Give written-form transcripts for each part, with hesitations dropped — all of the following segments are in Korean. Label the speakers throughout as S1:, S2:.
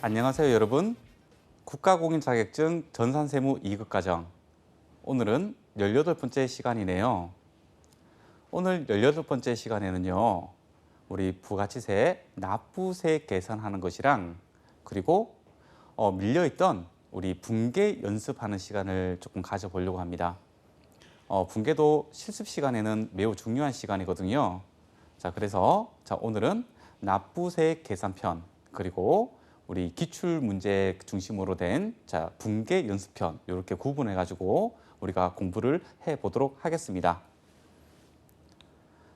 S1: 안녕하세요, 여러분. 국가공인 자격증 전산세무 2급 과정. 오늘은 18번째 시간이네요. 오늘 18번째 시간에는요, 우리 부가치세 납부세 계산하는 것이랑 그리고 밀려있던 우리 분계 연습하는 시간을 조금 가져보려고 합니다. 분계도 실습 시간에는 매우 중요한 시간이거든요. 자, 그래서 오늘은 납부세 계산편 그리고 우리 기출 문제 중심으로 된 분계 연습편 이렇게 구분해 가지고 우리가 공부를 해 보도록 하겠습니다.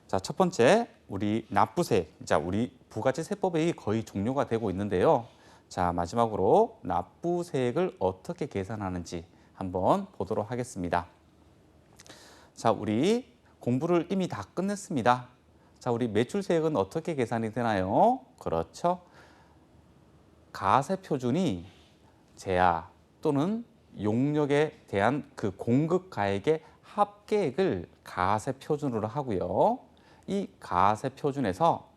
S1: 자, 첫 번째 우리 납부세. 자, 우리 부가치세법이 거의 종료가 되고 있는데요. 자, 마지막으로 납부세액을 어떻게 계산하는지 한번 보도록 하겠습니다. 자, 우리 공부를 이미 다 끝냈습니다. 자, 우리 매출세액은 어떻게 계산이 되나요? 그렇죠. 가세표준이 재하 또는 용역에 대한 그 공급가액의 합계액을 가세표준으로 하고요. 이 가세표준에서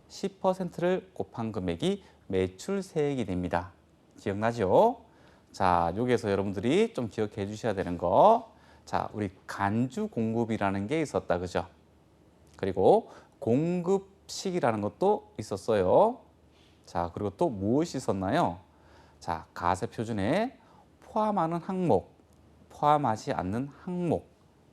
S1: 10%를 곱한 금액이 매출세액이 됩니다. 기억나죠? 자, 여기에서 여러분들이 좀 기억해 주셔야 되는 거. 자, 우리 간주 공급이라는 게 있었다, 그죠? 그리고 공급식이라는 것도 있었어요. 자, 그리고 또 무엇이 있었나요? 자, 가세표준에 포함하는 항목, 포함하지 않는 항목,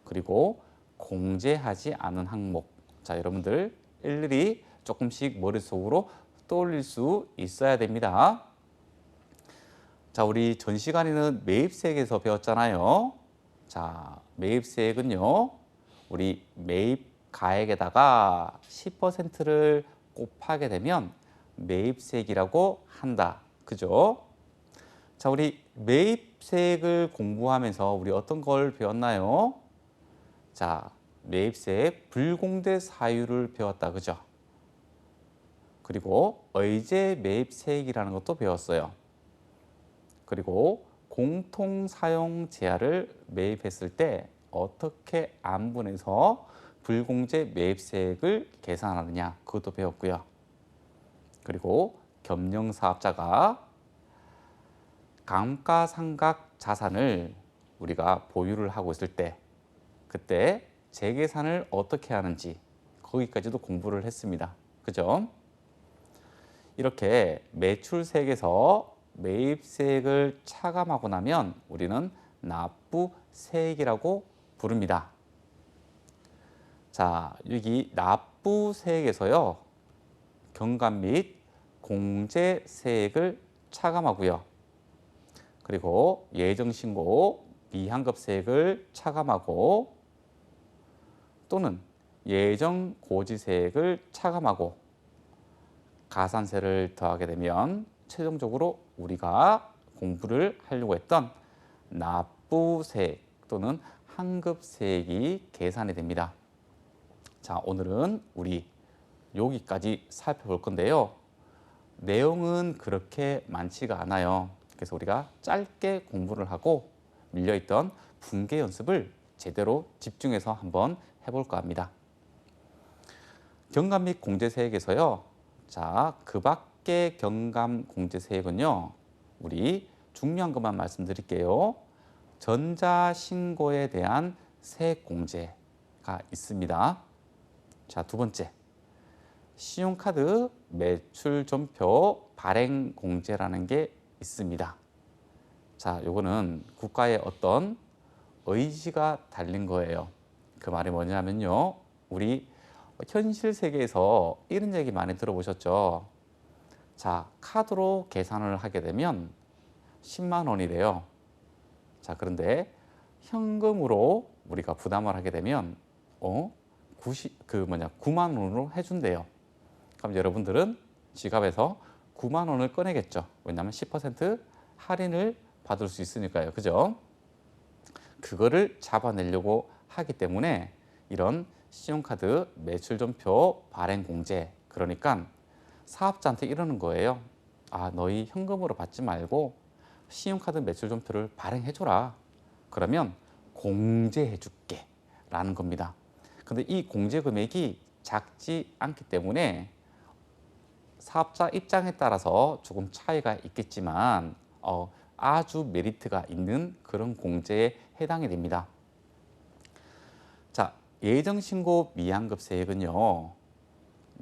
S1: 그리고 공제하지 않은 항목. 자, 여러분들 일일이 조금씩 머릿속으로 떠올릴 수 있어야 됩니다. 자, 우리 전 시간에는 매입세액에서 배웠잖아요. 자, 매입세액은요, 우리 매입 가액에다가 10%를 곱하게 되면 매입세액이라고 한다. 그죠? 자, 우리 매입세액을 공부하면서 우리 어떤 걸 배웠나요? 자, 매입세액 불공제 사유를 배웠다. 그죠? 그리고 의제 매입세액이라는 것도 배웠어요. 그리고 공통사용 제한을 매입했을 때 어떻게 안분해서 불공제 매입세액을 계산하느냐, 그것도 배웠고요. 그리고 겸용사업자가 감가상각 자산을 우리가 보유를 하고 있을 때 그때 재계산을 어떻게 하는지 거기까지도 공부를 했습니다. 그죠? 이렇게 매출세액에서 매입세액을 차감하고 나면 우리는 납부세액이라고 부릅니다. 자, 여기 납부세액에서요, 경감 및 공제세액을 차감하고요. 그리고 예정신고 미환급세액을 차감하고 또는 예정고지세액을 차감하고 가산세를 더하게 되면 최종적으로 우리가 공부를 하려고 했던 납부세액 또는 환급세액이 계산이 됩니다. 자, 오늘은 우리 여기까지 살펴볼 건데요. 내용은 그렇게 많지가 않아요. 그래서 우리가 짧게 공부를 하고 밀려있던 분계 연습을 제대로 집중해서 한번 해볼까 합니다. 경감 및 공제세액에서요. 자, 그 밖의 경감 공제세액은요. 우리 중요한 것만 말씀드릴게요. 전자신고에 대한 세액공제가 있습니다. 자, 두 번째. 신용카드 매출전표 발행공제라는 게 있습니다. 자, 요거는 국가의 어떤 의지가 달린 거예요. 그 말이 뭐냐면요. 우리 현실 세계에서 이런 얘기 많이 들어보셨죠? 자, 카드로 계산을 하게 되면 10만 원이래요. 자, 그런데 현금으로 우리가 부담을 하게 되면 9만 원으로 해준대요. 그럼 여러분들은 지갑에서 9만 원을 꺼내겠죠. 왜냐하면 10% 할인을 받을 수 있으니까요. 그죠? 그거를 잡아내려고 하기 때문에 이런 신용카드 매출전표 발행공제, 그러니까 사업자한테 이러는 거예요. 아, 너희 현금으로 받지 말고 신용카드 매출전표를 발행해줘라. 그러면 공제해줄게 라는 겁니다. 근데 이 공제 금액이 작지 않기 때문에 사업자 입장에 따라서 조금 차이가 있겠지만 아주 메리트가 있는 그런 공제에 해당이 됩니다. 자, 예정신고 미환급세액은요.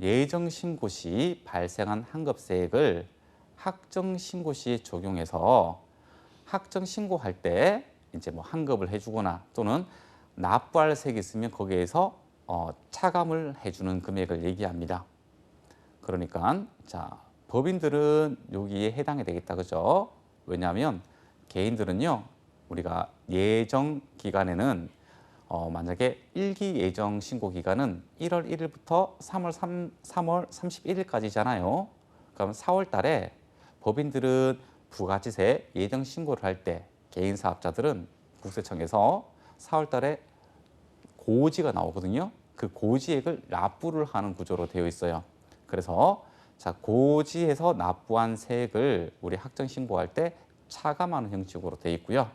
S1: 예정신고 시 발생한 환급세액을 확정신고 시에 적용해서 확정신고할 때 이제 뭐 환급을 해주거나 또는 납부할 세액이 있으면 거기에서 차감을 해주는 금액을 얘기합니다. 그러니까 자, 법인들은 여기에 해당이 되겠다, 그죠? 왜냐하면 개인들은요, 우리가 예정 기간에는 만약에 1기 예정 신고 기간은 1월 1일부터 3월 31일까지잖아요. 그럼 4월 달에 법인들은 부가지세 예정 신고를 할 때 개인 사업자들은 국세청에서 4월 달에 고지가 나오거든요. 그 고지액을 납부를 하는 구조로 되어 있어요. 그래서 자, 고지에서 납부한 세액을 우리 확정 신고할 때 차감하는 형식으로 되어 있고요.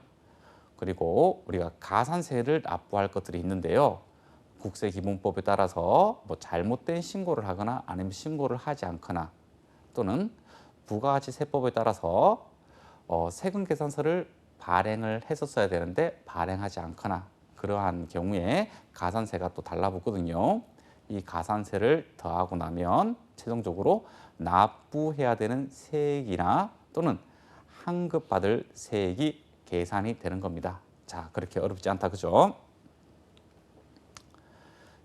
S1: 그리고 우리가 가산세를 납부할 것들이 있는데요. 국세기본법에 따라서 뭐 잘못된 신고를 하거나 아니면 신고를 하지 않거나 또는 부가가치세법에 따라서 세금 계산서를 발행을 했었어야 되는데 발행하지 않거나 그러한 경우에 가산세가 또 달라붙거든요. 이 가산세를 더하고 나면 최종적으로 납부해야 되는 세액이나 또는 환급받을 세액이 계산이 되는 겁니다. 자, 그렇게 어렵지 않다, 그죠?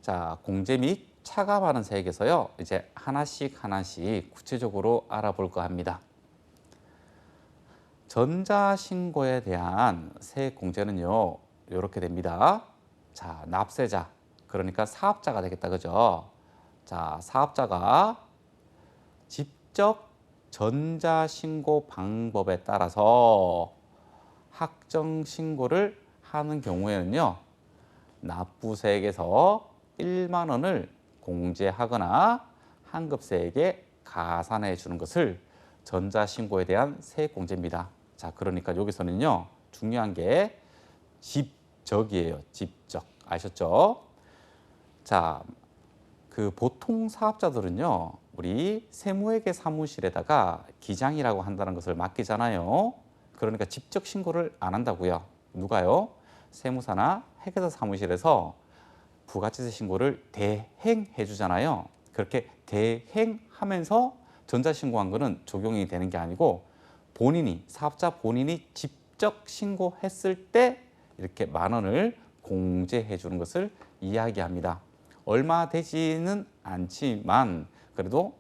S1: 자, 공제 및 차감하는 세액에서요, 이제 하나씩 구체적으로 알아볼까 합니다. 전자신고에 대한 세액 공제는요, 이렇게 됩니다. 자, 납세자, 그러니까 사업자가 되겠다, 그죠? 자, 사업자가 직접 전자신고 방법에 따라서 확정신고를 하는 경우에는요, 납부세액에서 1만 원을 공제하거나 환급세액에 가산해 주는 것을 전자신고에 대한 세액공제입니다. 자, 그러니까 여기서는요, 중요한 게 직적이에요. 직적. 아셨죠? 자, 그 보통 사업자들은요, 우리 세무회계 사무실에다가 기장이라고 한다는 것을 맡기잖아요. 그러니까 직접 신고를 안 한다고요. 누가요? 세무사나 회계사 사무실에서 부가세세 신고를 대행해 주잖아요. 그렇게 대행하면서 전자신고한 거는 적용이 되는 게 아니고 본인이, 사업자 본인이 직접 신고했을 때 이렇게 만 원을 공제해 주는 것을 이야기합니다. 얼마 되지는 않지만 그래도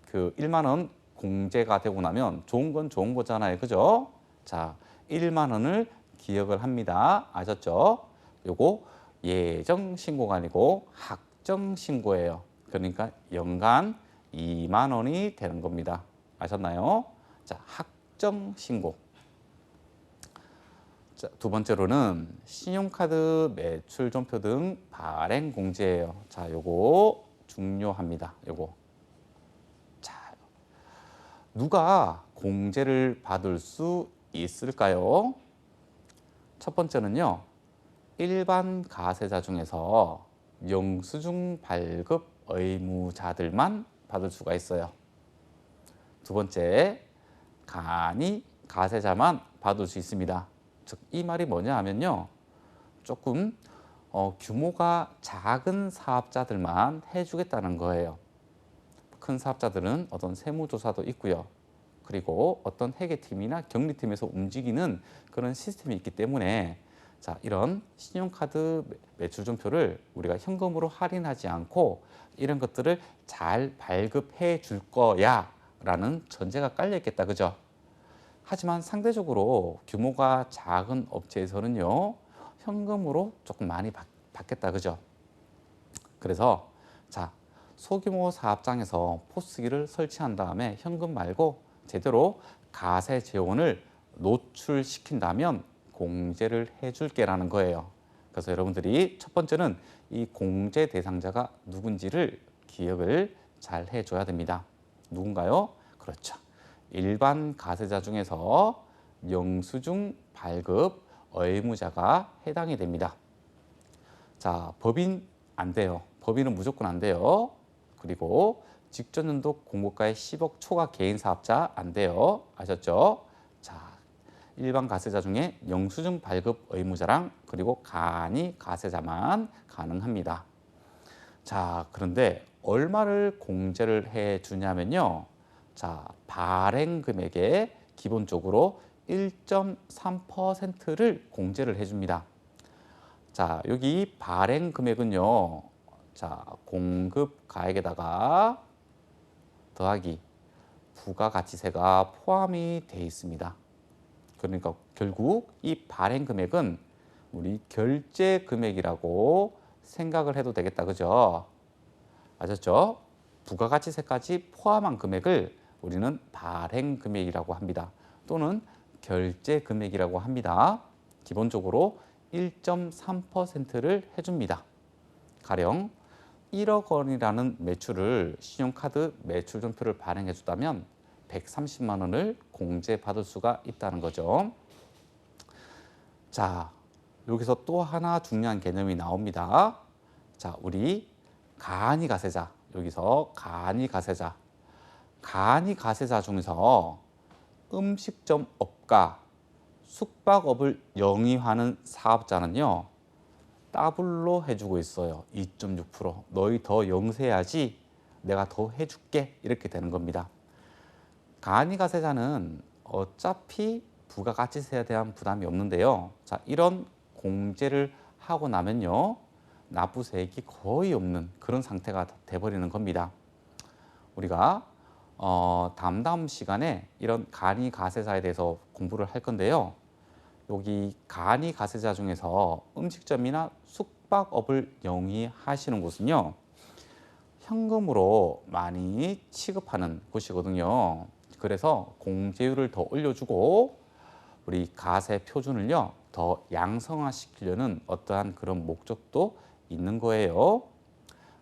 S1: 그 1만 원 공제가 되고 나면 좋은 건 좋은 거잖아요. 그죠? 자, 1만 원을 기억을 합니다. 아셨죠? 요거 예정 신고가 아니고 확정 신고예요. 그러니까 연간 2만 원이 되는 겁니다. 아셨나요? 자, 확정 신고. 자, 두 번째로는 신용카드 매출존표 등 발행 공제예요. 자, 요거 중요합니다. 요거. 자, 누가 공제를 받을 수 있을까요? 첫 번째는요, 일반 가세자 중에서 영수증 발급 의무자들만 받을 수가 있어요. 두 번째, 간이 가세자만 받을 수 있습니다. 즉, 이 말이 뭐냐 하면요, 조금 규모가 작은 사업자들만 해주겠다는 거예요. 큰 사업자들은 어떤 세무조사도 있고요. 그리고 어떤 회계팀이나 경리팀에서 움직이는 그런 시스템이 있기 때문에 자, 이런 신용카드 매출존표를 우리가 현금으로 할인하지 않고 이런 것들을 잘 발급해 줄 거야 라는 전제가 깔려 있겠다, 그죠? 하지만 상대적으로 규모가 작은 업체에서는요, 현금으로 조금 많이 받겠다, 그죠? 그래서 자, 소규모 사업장에서 포스기를 설치한 다음에 현금 말고 제대로 가세 재원을 노출시킨다면 공제를 해줄게라는 거예요. 그래서 여러분들이 첫 번째는 이 공제 대상자가 누군지를 기억을 잘 해줘야 됩니다. 누군가요? 그렇죠. 일반 가세자 중에서 영수증 발급 의무자가 해당이 됩니다. 자, 법인 안 돼요. 법인은 무조건 안 돼요. 그리고 직전 연도 공고가의 10억 초과 개인 사업자 안 돼요. 아셨죠? 자, 일반 가세자 중에 영수증 발급 의무자랑 그리고 간이 가세자만 가능합니다. 자, 그런데 얼마를 공제를 해 주냐면요. 자, 발행 금액의 기본적으로 1.3%를 공제를 해 줍니다. 자, 여기 발행 금액은요. 자, 공급 가액에다가 더하기 부가가치세가 포함이 돼 있습니다. 그러니까 결국 이 발행 금액은 우리 결제 금액이라고 생각을 해도 되겠다. 그죠? 아셨죠? 부가가치세까지 포함한 금액을 우리는 발행 금액이라고 합니다. 또는 결제 금액이라고 합니다. 기본적으로 1.3%를 해줍니다. 가령 1억 원이라는 매출을 신용카드 매출전표를 발행해 주다면 130만 원을 공제받을 수가 있다는 거죠. 자, 여기서 또 하나 중요한 개념이 나옵니다. 자, 우리 간이가세자, 여기서 간이가세자 중에서 음식점 업과 숙박업을 영위하는 사업자는요, 더블로 해주고 있어요. 2.6%. 너희 더 영세해야지 내가 더 해줄게. 이렇게 되는 겁니다. 간이가세자는 어차피 부가가치세에 대한 부담이 없는데요. 자, 이런 공제를 하고 나면요, 납부세액이 거의 없는 그런 상태가 돼버리는 겁니다. 우리가 다음 시간에 이런 간이가세자에 대해서 공부를 할 건데요. 여기 간이가세자 중에서 음식점이나 숙박업을 영위하시는 곳은요, 현금으로 많이 취급하는 곳이거든요. 그래서 공제율을 더 올려주고 우리 가세 표준을요 더 양성화시키려는 어떠한 그런 목적도 있는 거예요.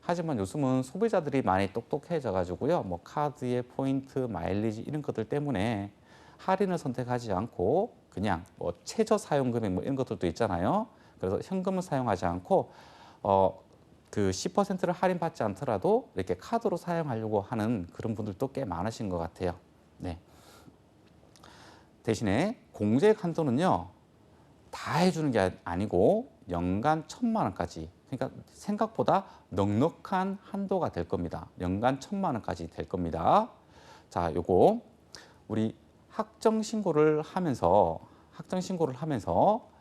S1: 하지만 요즘은 소비자들이 많이 똑똑해져 가지고요, 뭐 카드의 포인트, 마일리지 이런 것들 때문에 할인을 선택하지 않고 그냥 뭐 최저 사용 금액 뭐 이런 것들도 있잖아요. 그래서 현금을 사용하지 않고 그 10%를 할인받지 않더라도 이렇게 카드로 사용하려고 하는 그런 분들도 꽤 많으신 것 같아요. 네. 대신에 공제액 한도는요, 다 해주는 게 아니고 연간 1,000만 원까지, 그러니까 생각보다 넉넉한 한도가 될 겁니다. 연간 1,000만 원까지 될 겁니다. 자, 요거 우리 확정신고를 하면서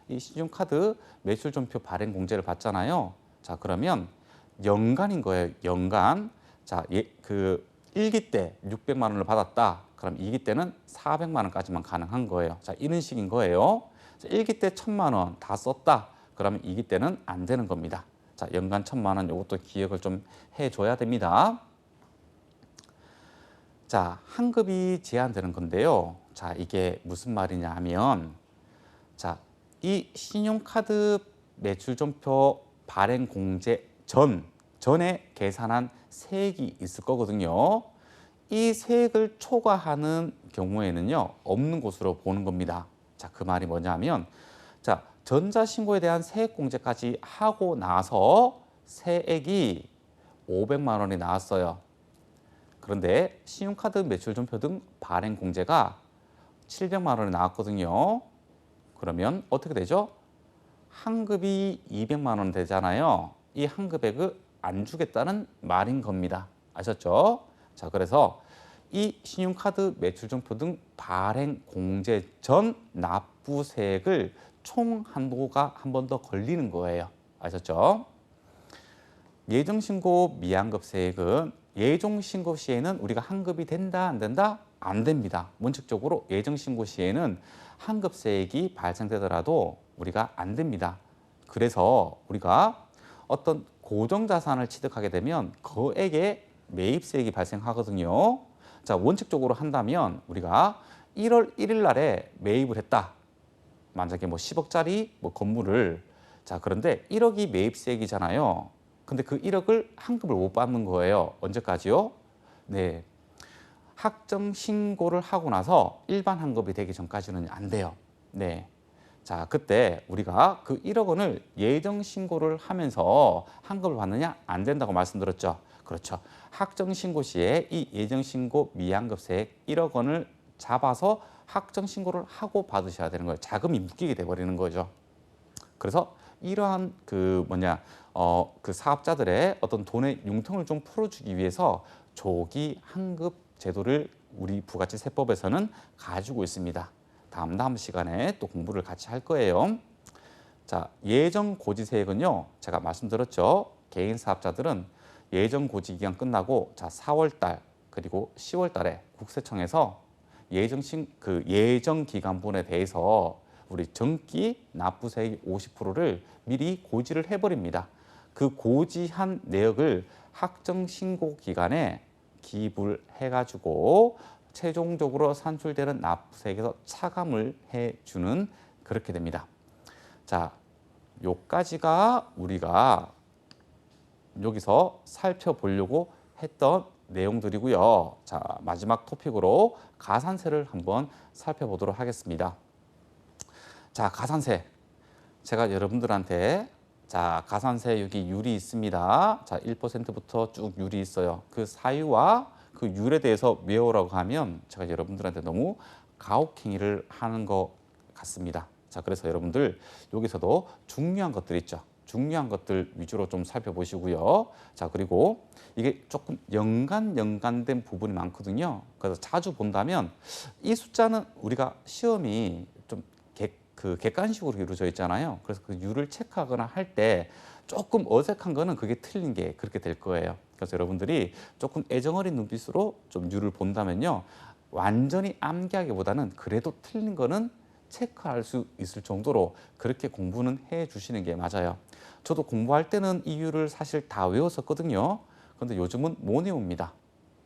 S1: 이 신용카드 매출전표 발행 공제를 받잖아요. 자, 그러면 연간인 거예요. 연간. 자, 그 1기 때 600만 원을 받았다. 그럼 2기 때는 400만 원까지만 가능한 거예요. 자, 이런 식인 거예요. 자, 1기 때 1,000만 원 다 썼다. 그러면 2기 때는 안 되는 겁니다. 자, 연간 1,000만 원 이것도 기억을 좀 해줘야 됩니다. 자, 환급이 제한되는 건데요. 자, 이게 무슨 말이냐 하면, 자, 이 신용카드 매출전표 발행 공제 전에 계산한 세액이 있을 거거든요. 이 세액을 초과하는 경우에는요, 없는 것으로 보는 겁니다. 자, 그 말이 뭐냐면, 자, 전자신고에 대한 세액 공제까지 하고 나서 세액이 500만 원이 나왔어요. 그런데 신용카드 매출전표 등 발행 공제가 700만 원이 나왔거든요. 그러면 어떻게 되죠? 환급이 200만 원 되잖아요. 이 환급액을 안 주겠다는 말인 겁니다. 아셨죠? 자, 그래서 이 신용카드 매출전표 등 발행 공제 전 납부세액을 총 한도가 한 번 더 걸리는 거예요. 아셨죠? 예정신고 미환급세액은 예정신고 시에는 우리가 환급이 된다 안 된다? 안 됩니다. 원칙적으로 예정신고 시에는 환급세액이 발생되더라도 우리가 안 됩니다. 그래서 우리가 어떤 고정자산을 취득하게 되면 거액의 매입세액이 발생하거든요. 자, 원칙적으로 한다면 우리가 1월 1일 날에 매입을 했다. 만약에 뭐 10억짜리 뭐 건물을, 자, 그런데 1억이 매입세액이잖아요. 근데 그 1억을 환급을 못 받는 거예요. 언제까지요? 네. 확정 신고를 하고 나서 일반 환급이 되기 전까지는 안 돼요. 네. 자, 그때 우리가 그 1억 원을 예정 신고를 하면서 환급을 받느냐? 안 된다고 말씀드렸죠. 그렇죠. 학정신고 시에 이 예정신고 미환급세액 1억 원을 잡아서 학정신고를 하고 받으셔야 되는 거예요. 자금이 묶이게 돼버리는 거죠. 그래서 이러한 그 사업자들의 어떤 돈의 융통을 좀 풀어주기 위해서 조기 환급 제도를 우리 부가치세법에서는 가지고 있습니다. 다음 시간에 또 공부를 같이 할 거예요. 자, 예정고지세액은요, 제가 말씀드렸죠. 개인 사업자들은 예정고지기간 끝나고 4월 달 그리고 10월 달에 국세청에서 예정기간분에 대해서 우리 정기 납부세액 50%를 미리 고지를 해버립니다. 그 고지한 내역을 학정신고 기간에 기입을 해가지고 최종적으로 산출되는 납부세액에서 차감을 해주는 그렇게 됩니다. 자, 요까지가 우리가 여기서 살펴보려고 했던 내용들이고요. 자, 마지막 토픽으로 가산세를 한번 살펴보도록 하겠습니다. 자, 가산세. 제가 여러분들한테 가산세 여기 율이 있습니다. 자, 1%부터 쭉 율이 있어요. 그 사유와 그 율에 대해서 외우라고 하면 제가 여러분들한테 너무 가혹행위를 하는 것 같습니다. 자, 그래서 여러분들 여기서도 중요한 것들 있죠. 중요한 것들 위주로 좀 살펴보시고요. 자, 그리고 이게 조금 연관된 부분이 많거든요. 그래서 자주 본다면 이 숫자는 우리가 시험이 좀 객관식으로 이루어져 있잖아요. 그래서 그 율을 체크하거나 할 때 조금 어색한 거는 그게 틀린 게 그렇게 될 거예요. 그래서 여러분들이 조금 애정어린 눈빛으로 좀 율을 본다면요. 완전히 암기하기보다는 그래도 틀린 거는 체크할 수 있을 정도로 그렇게 공부는 해 주시는 게 맞아요. 저도 공부할 때는 이 율을 사실 다 외웠었거든요. 그런데 요즘은 못 외웁니다.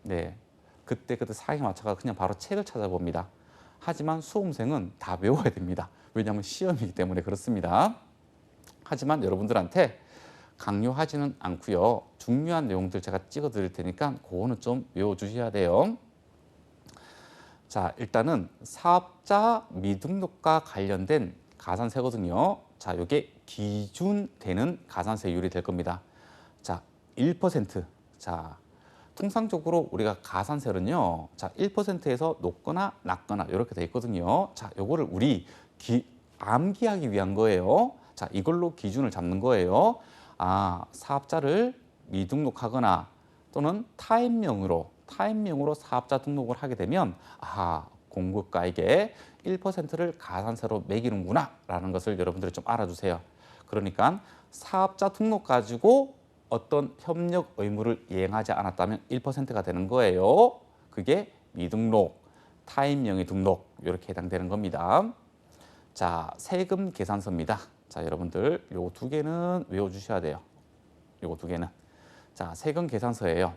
S1: 네, 그때 상황에 맞춰서 그냥 바로 책을 찾아봅니다. 하지만 수험생은 다 외워야 됩니다. 왜냐하면 시험이기 때문에 그렇습니다. 하지만 여러분들한테 강요하지는 않고요. 중요한 내용들 제가 찍어 드릴 테니까 그거는 좀 외워주셔야 돼요. 자, 일단은 사업자 미등록과 관련된 가산세거든요. 자, 이게 기준되는 가산세율이 될 겁니다. 자, 1%. 자, 통상적으로 우리가 가산세는요. 자, 1%에서 높거나 낮거나 이렇게 돼 있거든요. 자, 요거를 우리 암기하기 위한 거예요. 자, 이걸로 기준을 잡는 거예요. 아, 사업자를 미등록하거나 또는 타인명으로 사업자 등록을 하게 되면 공급가액의 1%를 가산세로 매기는구나 라는 것을 여러분들이 좀 알아주세요. 그러니까 사업자 등록 가지고 어떤 협력 의무를 이행하지 않았다면 1%가 되는 거예요. 그게 미등록, 타인명의 등록 이렇게 해당되는 겁니다. 자, 세금 계산서입니다. 자, 여러분들 요 두 개는 외워주셔야 돼요. 요거 두 개는. 자, 세금 계산서예요.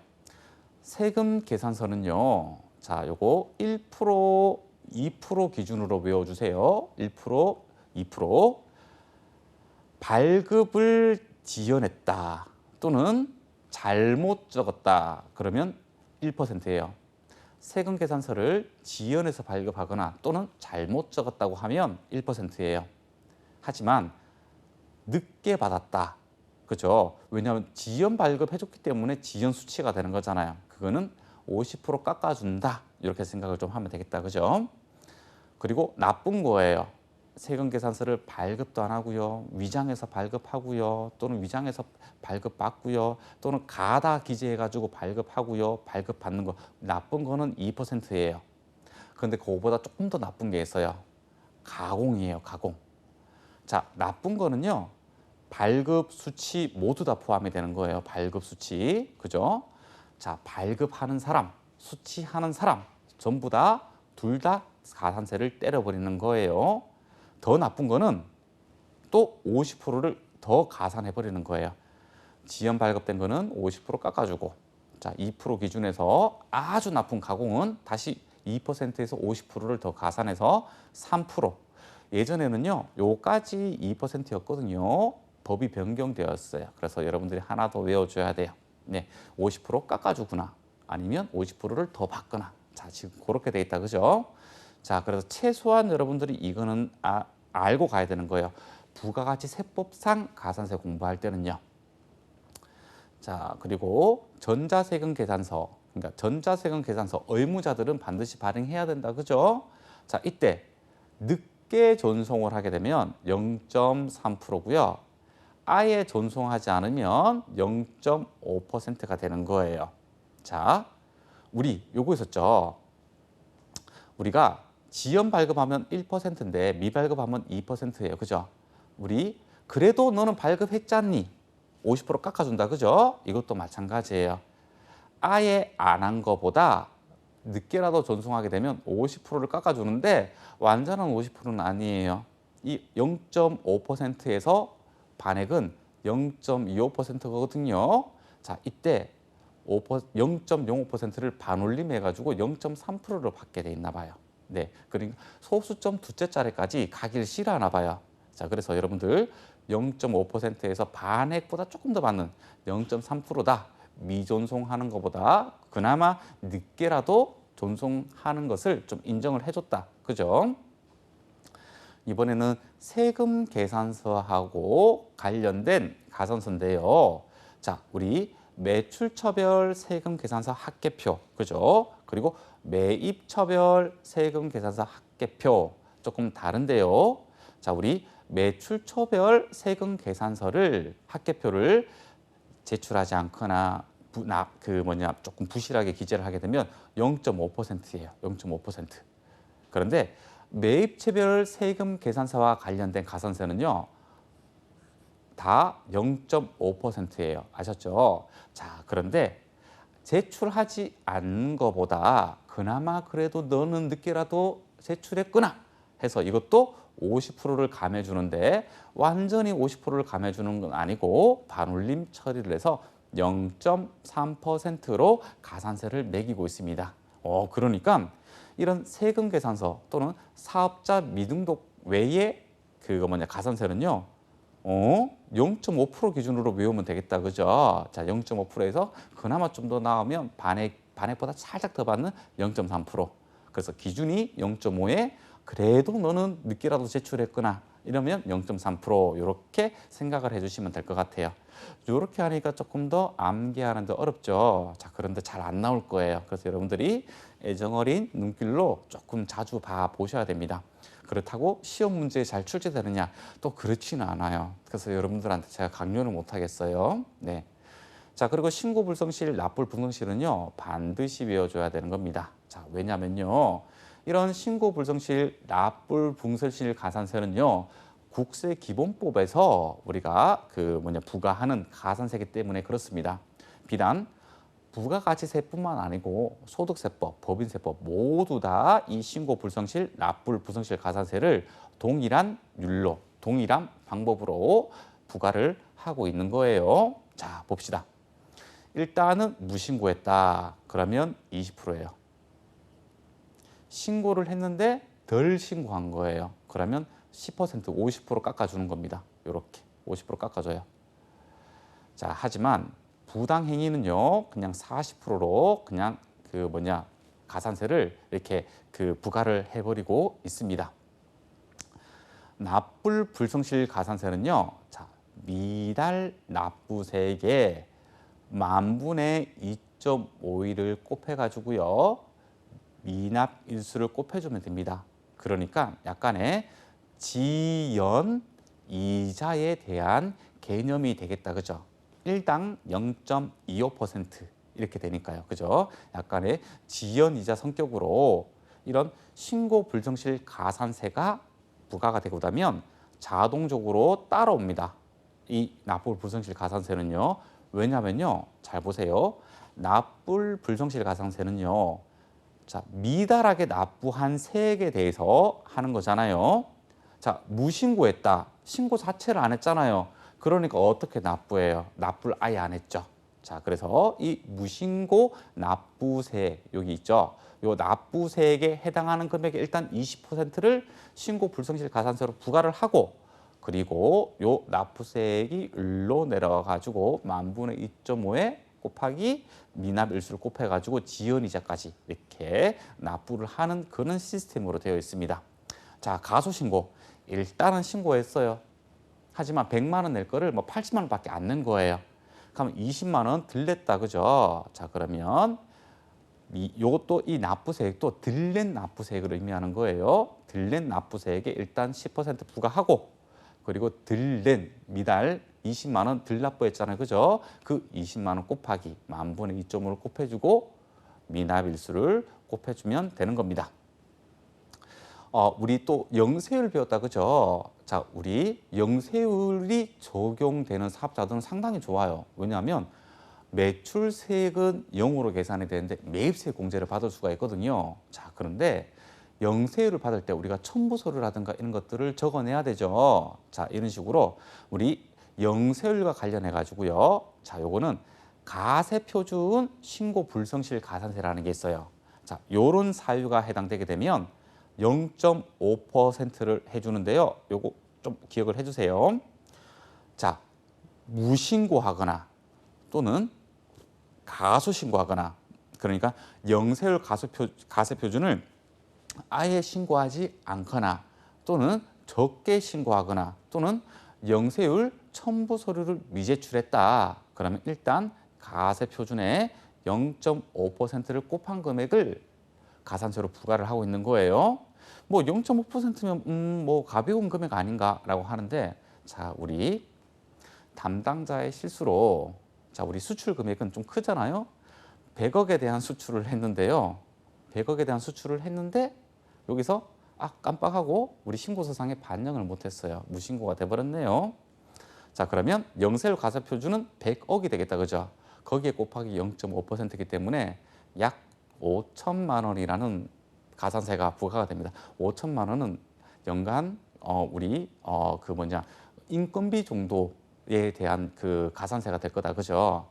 S1: 세금 계산서는요. 자, 요거 1%, 2% 기준으로 외워주세요. 1%, 2%. 발급을 지연했다 또는 잘못 적었다 그러면 1%예요. 세금 계산서를 지연해서 발급하거나 또는 잘못 적었다고 하면 1%예요. 하지만 늦게 받았다. 그죠? 왜냐하면 지연 발급해줬기 때문에 지연 수치가 되는 거잖아요. 그거는 50% 깎아준다. 이렇게 생각을 좀 하면 되겠다. 그죠? 그리고 나쁜 거예요. 세금 계산서를 발급도 안 하고요. 위장해서 발급하고요. 또는 위장해서 발급받고요. 또는 가다 기재해가지고 발급하고요. 발급받는 거. 나쁜 거는 2%예요. 그런데 그거보다 조금 더 나쁜 게 있어요. 가공이에요. 가공. 자, 나쁜 거는요. 발급 수치 모두 다 포함이 되는 거예요. 발급 수치. 그죠? 자, 발급하는 사람, 수치하는 사람 전부 다 둘 다 가산세를 때려버리는 거예요. 더 나쁜 거는 또 50%를 더 가산해 버리는 거예요. 지연 발급된 거는 50% 깎아주고, 자, 2% 기준에서 아주 나쁜 가공은 다시 2%에서 50%를 더 가산해서 3%. 예전에는요, 요까지 2%였거든요. 법이 변경되었어요. 그래서 여러분들이 하나 더 외워줘야 돼요. 네, 50% 깎아주거나 아니면 50%를 더 받거나. 자, 지금 그렇게 돼 있다, 그죠? 자, 그래서 최소한 여러분들이 이거는 알고 가야 되는 거예요. 부가가치세법상 가산세 공부할 때는요. 자, 그리고 전자세금 계산서, 그러니까 전자세금 계산서 의무자들은 반드시 발행해야 된다. 그죠? 자, 이때 늦게 전송을 하게 되면 0.3%고요. 아예 전송하지 않으면 0.5%가 되는 거예요. 자, 우리 요거 있었죠. 우리가 지연 발급하면 1%인데 미발급하면 2%예요. 그죠? 우리 그래도 너는 발급했잖니? 50% 깎아준다. 그죠? 이것도 마찬가지예요. 아예 안 한 거보다 늦게라도 전송하게 되면 50%를 깎아주는데 완전한 50%는 아니에요. 이 0.5%에서 반액은 0.25%거든요. 자, 이때 0.05%를 반올림해가지고 0.3%를 받게 돼 있나 봐요. 네, 그러니까 소수점 두째 자리까지 가기를 싫어하나 봐요. 자, 그래서 여러분들 0.5%에서 반액보다 조금 더 받는 0.3%다. 미존송하는 것보다 그나마 늦게라도 존송하는 것을 좀 인정을 해줬다. 그죠? 이번에는 세금 계산서하고 관련된 가산서인데요. 자, 우리 매출처별 세금 계산서 합계표, 그죠? 그리고 매입처별 세금 계산서 합계표 조금 다른데요. 자, 우리 매출처별 세금 계산서를 합계표를 제출하지 않거나 조금 부실하게 기재를 하게 되면 0.5%예요. 0.5%. 그런데 매입체별 세금 계산서와 관련된 가산세는요. 다 0.5%예요. 아셨죠? 자, 그런데 제출하지 않는 것보다 그나마 그래도 너는 늦게라도 제출했구나 해서 이것도 50%를 감해주는데 완전히 50%를 감해주는 건 아니고 반올림 처리를 해서 0.3%로 가산세를 매기고 있습니다. 그러니까 이런 세금 계산서 또는 사업자 미등록 외에 가산세는요. 0.5% 기준으로 외우면 되겠다. 그죠? 자, 0.5%에서 그나마 좀 더 나오면 반액보다 살짝 더 받는 0.3%. 그래서 기준이 0.5에 그래도 너는 늦게라도 제출했구나. 이러면 0.3% 이렇게 생각을 해주시면 될 것 같아요. 이렇게 하니까 조금 더 암기하는 데 어렵죠. 자, 그런데 잘 안 나올 거예요. 그래서 여러분들이 애정어린 눈길로 조금 자주 보셔야 됩니다. 그렇다고 시험 문제에 잘 출제되느냐? 또 그렇지는 않아요. 그래서 여러분들한테 제가 강요를 못 하겠어요. 네. 자, 그리고 신고 불성실, 납불 불성실은요, 반드시 외워줘야 되는 겁니다. 자, 왜냐면요, 이런 신고 불성실, 납불 불성실 가산세는요, 국세기본법에서 우리가 부과하는 가산세이기 때문에 그렇습니다. 비단 부가가치세뿐만 아니고 소득세법, 법인세법 모두 다 이 신고 불성실, 납불 불성실 가산세를 동일한 율로, 동일한 방법으로 부과를 하고 있는 거예요. 자, 봅시다. 일단은 무신고했다. 그러면 20%예요. 신고를 했는데 덜 신고한 거예요. 그러면 10%, 50% 깎아주는 겁니다. 이렇게 50% 깎아줘요. 자, 하지만 부당행위는요, 그냥 40%로 그냥 가산세를 이렇게 부과를 해버리고 있습니다. 납불 불성실 가산세는요, 자, 미달 납부세액의 10,000분의 2.5일을 곱해가지고요, 미납 일수를 곱해주면 됩니다. 그러니까 약간의 지연 이자에 대한 개념이 되겠다. 그죠? 1당 0.25% 이렇게 되니까요. 그죠? 약간의 지연 이자 성격으로 이런 신고 불성실 가산세가 부과가 되고 나면 자동적으로 따라옵니다. 이 납불 불성실 가산세는요. 왜냐면요. 잘 보세요. 납불 불성실 가산세는요. 자, 미달하게 납부한 세액에 대해서 하는 거잖아요. 자, 무신고했다. 신고 자체를 안 했잖아요. 그러니까 어떻게 납부해요? 납부를 아예 안 했죠. 자, 그래서 이 무신고 납부세 여기 있죠. 요 납부세액에 해당하는 금액의 일단 20%를 신고 불성실 가산세로 부과를 하고 그리고 요 납부세액이 을로 내려가 가지고 10,000분의 2.5에 곱하기 미납 일수를 곱해가지고 지연이자까지 이렇게 납부를 하는 그런 시스템으로 되어 있습니다. 자, 가소신고 일단은 신고했어요. 하지만 100만 원 낼 거를 80만 원밖에 안 낸 거예요. 그러면 20만 원 들렸다, 그죠? 자, 그러면 요것도 이 납부세액도 들낸 납부세액을 의미하는 거예요. 들낸 납부세액에 일단 10% 부과하고, 그리고 들낸 미달 20만 원 덜 납부했잖아요, 그죠? 그 20만 원 곱하기 10,000분의 2.5를 곱해주고 미납일수를 곱해주면 되는 겁니다. 우리 또 영세율 배웠다, 그죠? 자, 우리 영세율이 적용되는 사업자들은 상당히 좋아요. 왜냐하면 매출세액은 0으로 계산이 되는데 매입세 공제를 받을 수가 있거든요. 자, 그런데 영세율을 받을 때 우리가 첨부서류라든가 이런 것들을 적어내야 되죠. 자, 이런 식으로 우리 영세율과 관련해 가지고요. 자, 요거는 가세표준 신고 불성실 가산세라는 게 있어요. 자, 요런 사유가 해당되게 되면 0.5%를 해주는데요. 요거 좀 기억을 해주세요. 자, 무신고하거나 또는 가소신고하거나, 그러니까 영세율 가세표준을 아예 신고하지 않거나 또는 적게 신고하거나 또는 영세율 첨부 서류를 미제출했다. 그러면 일단 가세표준에 0.5%를 곱한 금액을 가산세로 부과를 하고 있는 거예요. 뭐 0.5%면 뭐 가벼운 금액 아닌가라고 하는데, 자, 우리 담당자의 실수로, 자, 우리 수출 금액은 좀 크잖아요. 100억에 대한 수출을 했는데요. 100억에 대한 수출을 했는데 여기서 깜빡하고 우리 신고서상에 반영을 못했어요. 무신고가 돼버렸네요. 자, 그러면 영세율 가산표준은 100억이 되겠다, 그죠? 거기에 곱하기 0.5%이기 때문에 약 5천만 원이라는 가산세가 부과가 됩니다. 5천만 원은 연간 우리 인건비 정도에 대한 그 가산세가 될 거다, 그죠?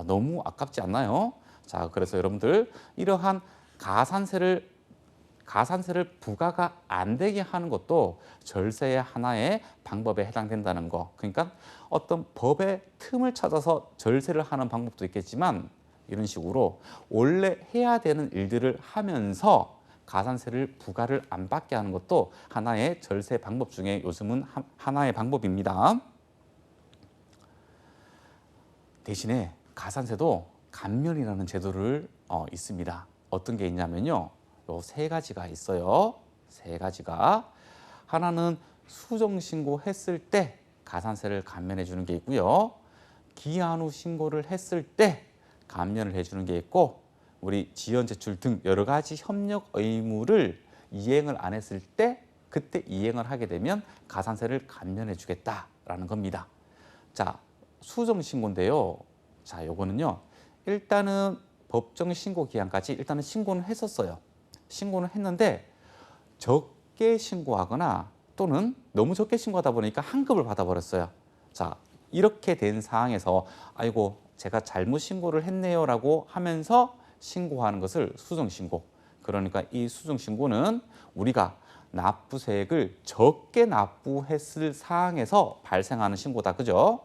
S1: 너무 아깝지 않나요? 자, 그래서 여러분들 이러한 가산세를 부과가 안 되게 하는 것도 절세의 하나의 방법에 해당된다는 거. 그러니까 어떤 법의 틈을 찾아서 절세를 하는 방법도 있겠지만, 이런 식으로 원래 해야 되는 일들을 하면서 가산세를 부과를 안 받게 하는 것도 하나의 절세 방법 중에 요즘은 하나의 방법입니다. 대신에 가산세도 감면이라는 제도를 있습니다. 어떤 게 있냐면요. 요 세 가지가 있어요. 세 가지가. 하나는 수정 신고했을 때 가산세를 감면해 주는 게 있고요. 기한 후 신고를 했을 때 감면을 해주는 게 있고, 우리 지연 제출 등 여러 가지 협력 의무를 이행을 안 했을 때 그때 이행을 하게 되면 가산세를 감면해 주겠다라는 겁니다. 자, 수정 신고인데요. 자, 요거는요. 일단은 법정 신고 기한까지 일단은 신고는 했었어요. 신고는 했는데 적게 신고하거나 또는 너무 적게 신고하다 보니까 환급을 받아버렸어요. 자, 이렇게 된 상황에서 아이고 제가 잘못 신고를 했네요라고 하면서 신고하는 것을 수정신고. 그러니까 이 수정신고는 우리가 납부세액을 적게 납부했을 사항에서 발생하는 신고다, 그죠?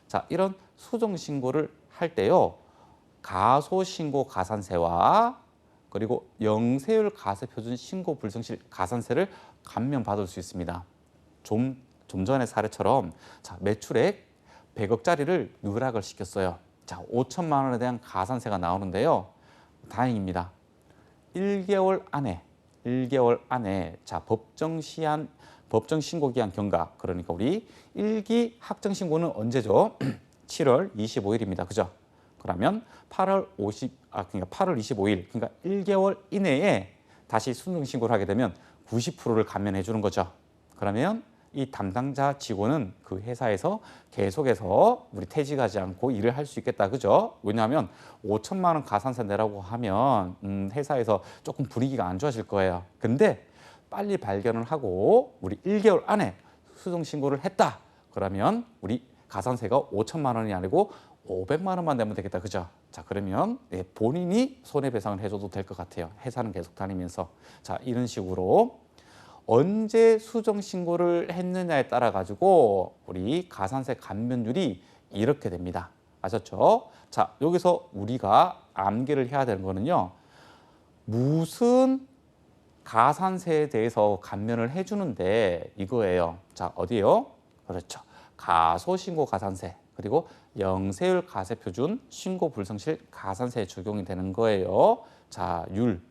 S1: 자, 이런 수정신고를 할 때요. 가소신고 가산세와 그리고 영세율 가세표준 신고 불성실 가산세를 감면받을 수 있습니다. 좀 전의 사례처럼, 자, 매출액 100억짜리를 누락을 시켰어요. 자, 5천만 원에 대한 가산세가 나오는데요. 다행입니다. 1개월 안에 자, 법정 신고 기한 경과, 그러니까 우리 1기 확정 신고는 언제죠? 7월 25일입니다. 그죠? 그러면 8월 25일, 그러니까 1개월 이내에 다시 수정 신고를 하게 되면 90%를 감면해 주는 거죠. 그러면 이 담당자 직원은 그 회사에서 계속해서 우리 퇴직하지 않고 일을 할 수 있겠다, 그죠? 왜냐하면 5천만 원 가산세 내라고 하면 회사에서 조금 분위기가 안 좋아질 거예요. 근데 빨리 발견을 하고 우리 1개월 안에 수정 신고를 했다. 그러면 우리 가산세가 5천만 원이 아니고 500만 원만 내면 되겠다, 그죠? 자, 그러면 본인이 손해배상을 해줘도 될 것 같아요. 회사는 계속 다니면서. 자, 이런 식으로 언제 수정 신고를 했느냐에 따라 가지고 우리 가산세 감면율이 이렇게 됩니다. 아셨죠? 자, 여기서 우리가 암기를 해야 되는 거는요. 무슨 가산세에 대해서 감면을 해주는데 이거예요. 자, 어디예요? 그렇죠. 가소신고 가산세. 그리고 영세율 가세표준 신고 불성실 가산세에 적용이 되는 거예요. 자, 율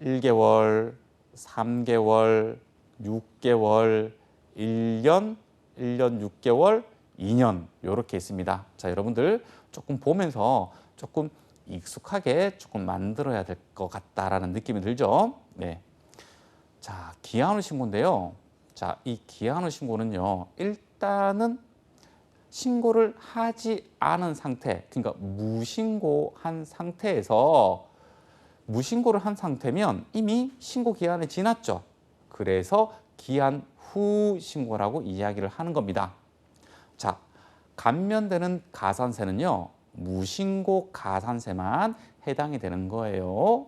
S1: 1개월, 3개월, 6개월, 1년, 1년 6개월, 2년 이렇게 있습니다. 자, 여러분들 조금 보면서 조금 익숙하게 조금 만들어야 될 것 같다라는 느낌이 들죠. 네. 자, 기한후 신고인데요. 자, 이 기한후 신고는요. 일단은 신고를 하지 않은 상태, 그러니까 무신고한 상태에서 무신고를 한 상태면 이미 신고 기한이 지났죠. 그래서 기한 후 신고라고 이야기를 하는 겁니다. 자, 감면되는 가산세는요. 무신고 가산세만 해당이 되는 거예요.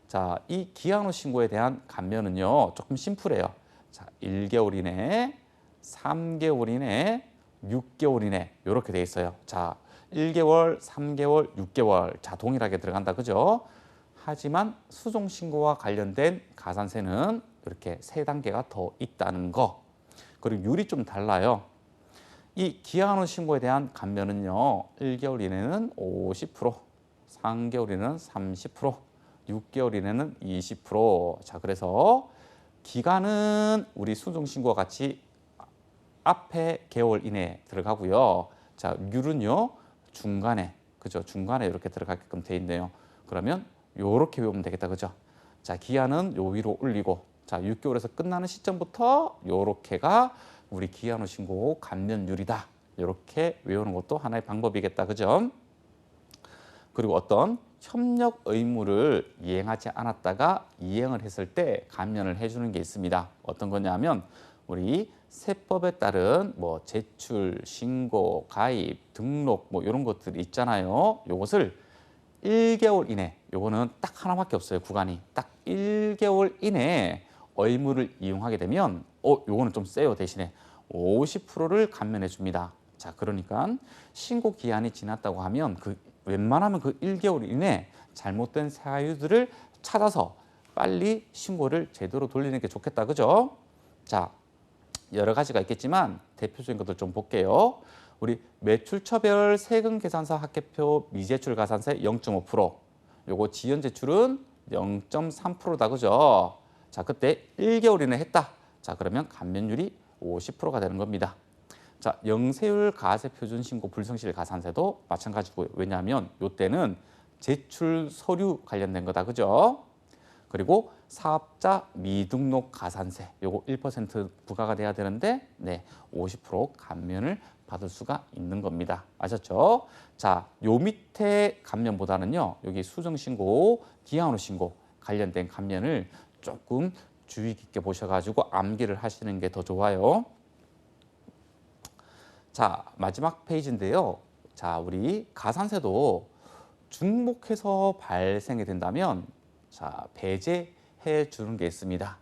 S1: 자, 이 기한 후 신고에 대한 감면은요. 조금 심플해요. 자, 1개월 이내, 3개월 이내, 6개월 이내 이렇게 돼 있어요. 자, 1개월, 3개월, 6개월 자 동일하게 들어간다. 그죠? 하지만 수송 신고와 관련된 가산세는 이렇게 3단계가 더 있다는 거. 그리고 율이 좀 달라요. 이 기한 후 신고에 대한 감면은요. 1개월 이내는 50%, 3개월 이내는 30%, 6개월 이내는 20%. 자, 그래서 기간은 우리 수송 신고와 같이 앞에 개월 이내에 들어가고요. 자, 율은요. 중간에, 그죠? 중간에 이렇게 들어가게끔 돼 있네요. 그러면 요렇게 외우면 되겠다. 그죠? 자, 기한은 요 위로 올리고, 자, 6개월에서 끝나는 시점부터 요렇게가 우리 기한 후 신고 감면율이다. 이렇게 외우는 것도 하나의 방법이겠다. 그죠? 그리고 어떤 협력 의무를 이행하지 않았다가 이행을 했을 때 감면을 해주는 게 있습니다. 어떤 거냐면 우리 세법에 따른 뭐 제출, 신고, 가입, 등록 뭐 이런 것들이 있잖아요. 요것을 1개월 이내, 요거는 딱 하나밖에 없어요. 구간이 딱 1개월 이내에 의무를 이용하게 되면 요거는 좀 세요. 대신에 50%를 감면해 줍니다. 자, 그러니까 신고 기한이 지났다고 하면 웬만하면 그 1개월 이내 잘못된 사유들을 찾아서 빨리 신고를 제대로 돌리는 게 좋겠다. 그죠? 자, 여러 가지가 있겠지만 대표적인 것들 좀 볼게요. 우리 매출처별 세금 계산서 합계표 미제출 가산세 0.5%. 요거 지연 제출은 0.3%다. 그죠? 자, 그때 1개월 이내 했다. 자, 그러면 감면율이 50%가 되는 겁니다. 자, 영세율 가세 표준 신고 불성실 가산세도 마찬가지고요. 왜냐하면 이때는 제출 서류 관련된 거다. 그죠? 그리고 사업자 미등록 가산세 요거 1% 부과가 돼야 되는데 50% 감면을 받을 수가 있는 겁니다. 아셨죠? 자, 요 밑에 감면보다는요. 여기 수정 신고, 기한 후 신고 관련된 감면을 조금 주의 깊게 보셔가지고 암기를 하시는 게 더 좋아요. 자, 마지막 페이지인데요. 자, 우리 가산세도 중복해서 발생이 된다면 자, 배제해 주는 게 있습니다.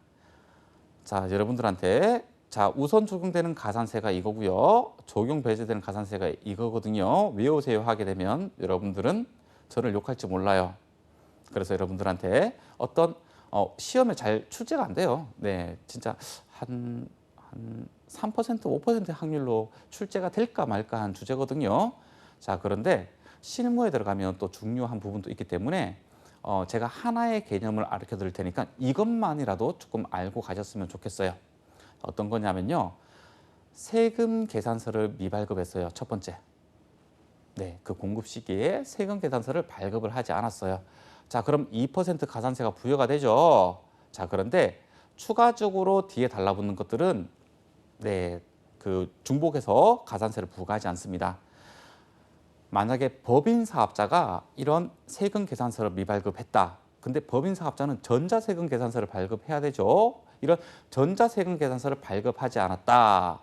S1: 자, 여러분들한테 자, 우선 적용되는 가산세가 이거고요. 적용 배제되는 가산세가 이거거든요. 외우세요 하게 되면 여러분들은 저를 욕할지 몰라요. 그래서 여러분들한테 어떤 시험에 잘 출제가 안 돼요. 네, 진짜 한 3%, 5% 확률로 출제가 될까 말까 한 주제거든요. 자, 그런데 실무에 들어가면 또 중요한 부분도 있기 때문에 제가 하나의 개념을 가르쳐 드릴 테니까 이것만이라도 조금 알고 가셨으면 좋겠어요. 어떤 거냐면요. 세금 계산서를 미발급했어요. 첫 번째. 네, 그 공급 시기에 세금 계산서를 발급을 하지 않았어요. 자, 그럼 2% 가산세가 부여가 되죠. 자, 그런데 추가적으로 뒤에 달라붙는 것들은 그 중복해서 가산세를 부과하지 않습니다. 만약에 법인 사업자가 이런 세금 계산서를 미발급했다. 근데 법인 사업자는 전자세금 계산서를 발급해야 되죠. 이런 전자세금 계산서를 발급하지 않았다.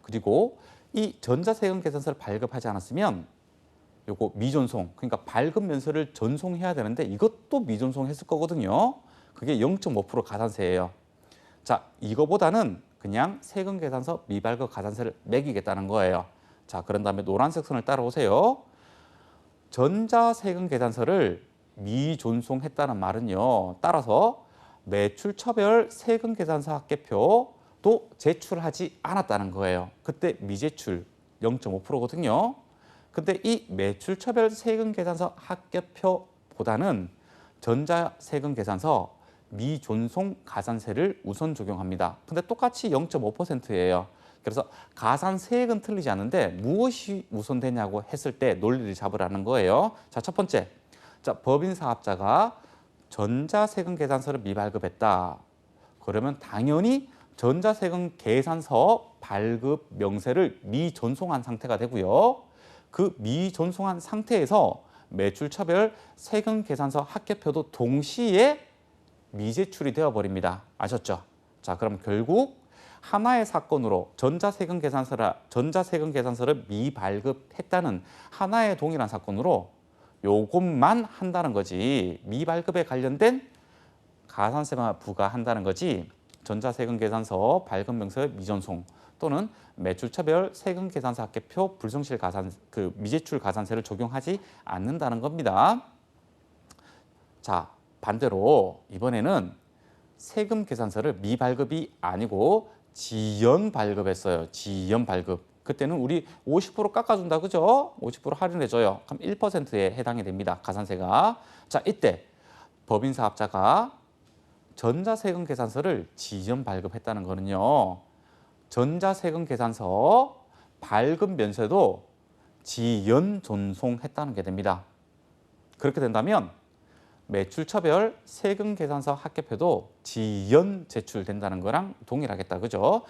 S1: 그리고 이 전자세금 계산서를 발급하지 않았으면 요거 미전송, 그러니까 발급 면서를 전송해야 되는데 이것도 미전송했을 거거든요. 그게 0.5% 가산세예요. 자, 이거보다는 그냥 세금 계산서 미발급 가산세를 매기겠다는 거예요. 자, 그런 다음에 노란색 선을 따라오세요. 전자세금 계산서를 미존송했다는 말은요. 따라서 매출처별 세금 계산서 합계표 또 제출하지 않았다는 거예요. 그때 미제출 0.5%거든요. 근데 이 매출처별 세금계산서 합계표보다는 전자세금계산서 미존송 가산세를 우선 적용합니다. 근데 똑같이 0.5%예요. 그래서 가산세액은 틀리지 않은데 무엇이 우선되냐고 했을 때 논리를 잡으라는 거예요. 자, 첫 번째. 자, 법인사업자가 전자세금 계산서를 미발급했다. 그러면 당연히 전자세금 계산서 발급 명세를 미전송한 상태가 되고요. 그 미전송한 상태에서 매출처별 세금 계산서 합계표도 동시에 미제출이 되어버립니다. 아셨죠? 자, 그럼 결국 하나의 사건으로 전자세금 계산서를 미발급했다는 하나의 동일한 사건으로 요것만 한다는 거지. 미발급에 관련된 가산세만 부과한다는 거지. 전자세금 계산서 발급 명세 미전송 또는 매출처별 세금 계산서 합계표 불성실 미제출 가산세를 적용하지 않는다는 겁니다. 자, 반대로 이번에는 세금 계산서를 미발급이 아니고 지연 발급했어요. 지연 발급. 그때는 우리 50% 깎아준다, 그죠? 50% 할인해줘요. 그럼 1%에 해당이 됩니다. 가산세가. 자, 이때 법인사업자가 전자세금 계산서를 지연 발급했다는 거는요. 전자세금 계산서 발급 면세도 지연 전송했다는 게 됩니다. 그렇게 된다면 매출처별 세금 계산서 합계표도 지연 제출된다는 거랑 동일하겠다, 그죠?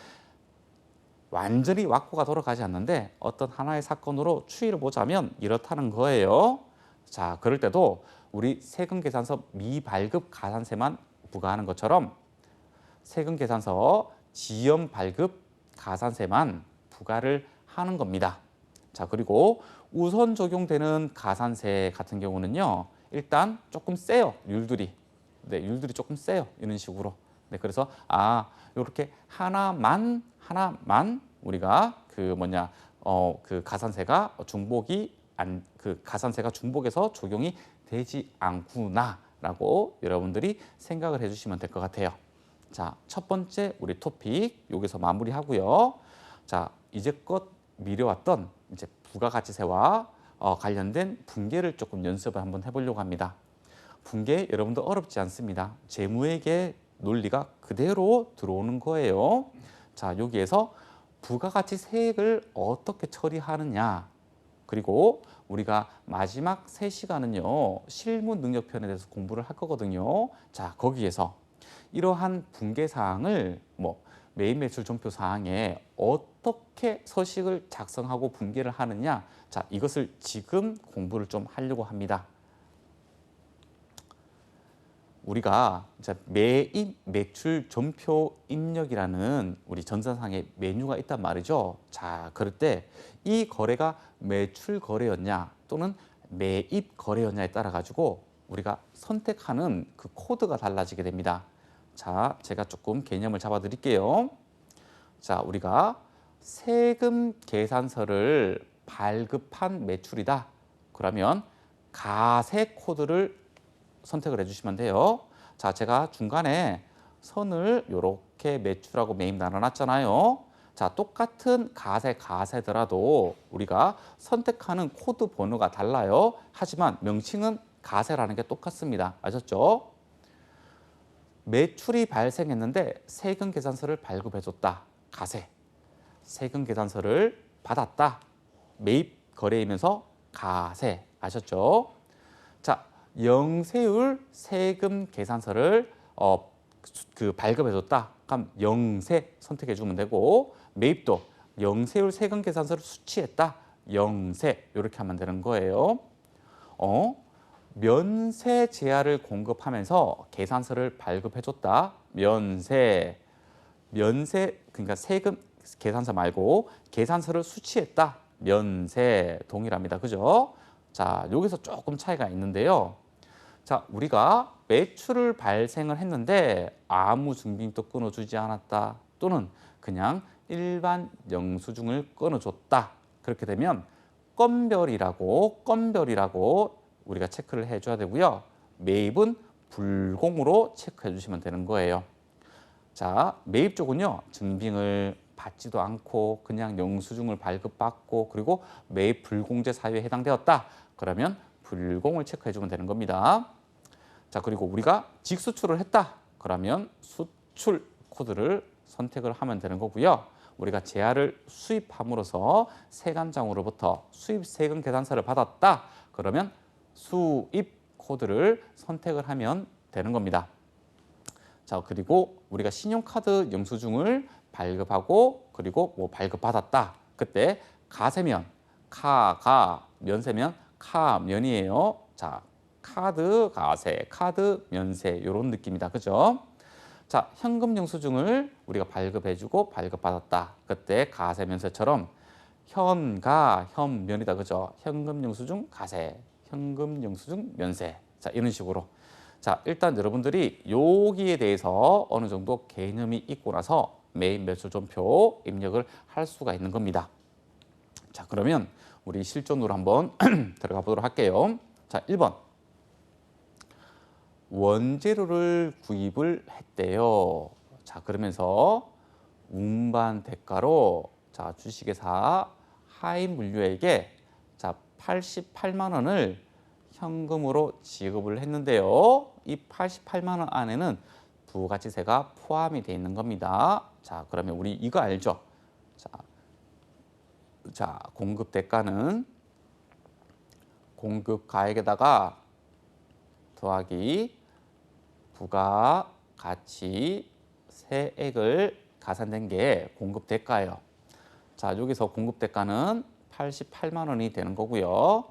S1: 완전히 왁구가 돌아가지 않는데 어떤 하나의 사건으로 추이를 보자면 이렇다는 거예요. 자, 그럴 때도 우리 세금 계산서 미발급 가산세만 부과하는 것처럼 세금 계산서 지연 발급 가산세만 부과를 하는 겁니다. 자, 그리고 우선 적용되는 가산세 같은 경우는요. 일단 조금 세요. 율들이. 네, 율들이 조금 세요. 이런 식으로. 네, 그래서 이렇게 하나만 우리가 그 가산세가 가산세가 중복해서 적용이 되지 않구나라고 여러분들이 생각을 해주시면 될 것 같아요. 자, 첫 번째 우리 토픽 여기서 마무리하고요. 자, 이제껏 미뤄왔던 이제 부가가치세와 관련된 분계를 조금 연습을 한번 해보려고 합니다. 분계 여러분도 어렵지 않습니다. 재무회계 논리가 그대로 들어오는 거예요. 자, 여기에서 부가가치세액을 어떻게 처리하느냐, 그리고 우리가 마지막 3시간은요 실무 능력편에 대해서 공부를 할 거거든요. 자, 거기에서 이러한 분계 사항을 매입 매출 전표 사항에 어떻게 서식을 작성하고 분계를 하느냐, 자, 이것을 지금 공부를 좀 하려고 합니다. 우리가 이제 매입 매출 전표 입력이라는 우리 전산상의 메뉴가 있단 말이죠. 자, 그럴 때 이 거래가 매출 거래였냐 또는 매입 거래였냐에 따라 가지고 우리가 선택하는 그 코드가 달라지게 됩니다. 자, 제가 조금 개념을 잡아 드릴게요. 자, 우리가 세금 계산서를 발급한 매출이다. 그러면 가세 코드를 선택을 해주시면 돼요. 자, 제가 중간에 선을 이렇게 매출하고 매입 나눠놨잖아요. 자, 똑같은 가세더라도 우리가 선택하는 코드 번호가 달라요. 하지만 명칭은 가세라는 게 똑같습니다. 아셨죠? 매출이 발생했는데 세금 계산서를 발급해줬다. 가세. 세금 계산서를 받았다. 매입 거래이면서 가세. 아셨죠? 자, 영세율 세금 계산서를 발급해줬다. 그럼 영세 선택해주면 되고, 매입도 영세율 세금 계산서를 수취했다. 영세 이렇게 하면 되는 거예요. 면세 제한을 공급하면서 계산서를 발급해줬다. 면세 그러니까 세금 계산서 말고 계산서를 수취했다. 면세 동일합니다. 그죠? 자, 여기서 조금 차이가 있는데요. 자, 우리가 매출을 발생을 했는데 아무 증빙도 끊어주지 않았다. 또는 그냥 일반 영수증을 끊어줬다. 그렇게 되면 건별이라고 우리가 체크를 해줘야 되고요. 매입은 불공으로 체크해 주시면 되는 거예요. 자, 매입 쪽은요, 증빙을 받지도 않고 그냥 영수증을 발급받고 그리고 매입 불공제 사유에 해당되었다. 그러면 불공을 체크해 주면 되는 겁니다. 자, 그리고 우리가 직수출을 했다. 그러면 수출 코드를 선택을 하면 되는 거고요. 우리가 재화를 수입함으로써 세관장으로부터 수입 세금 계산서를 받았다. 그러면 수입 코드를 선택을 하면 되는 겁니다. 자, 그리고 우리가 신용카드 영수증을 발급하고 그리고 뭐 발급받았다. 그때 가세면 카가 면세면 카면이에요. 자, 카드 가세, 카드 면세 이런 느낌이다. 그죠? 자, 현금 영수증을 우리가 발급해주고 발급받았다. 그때 가세 면세처럼 현가 현면이다. 그죠? 현금 영수증 가세, 현금 영수증 면세. 자, 이런 식으로. 자, 일단 여러분들이 여기에 대해서 어느 정도 개념이 있고 나서 매입 매수존표 입력을 할 수가 있는 겁니다. 자, 그러면 우리 실전으로 한번 들어가 보도록 할게요. 자, 1번. 원재료를 구입을 했대요. 자, 그러면서 운반 대가로 자, 주식회사 하이물류에게 자, 88만 원을 현금으로 지급을 했는데요. 이 88만 원 안에는 부가치세가 포함이 되어 있는 겁니다. 자, 그러면 우리 이거 알죠? 자, 공급 대가는 공급 가액에다가 더하기 부가가치세액을 가산된 게 공급 대가예요. 자, 여기서 공급 대가는 88만 원이 되는 거고요.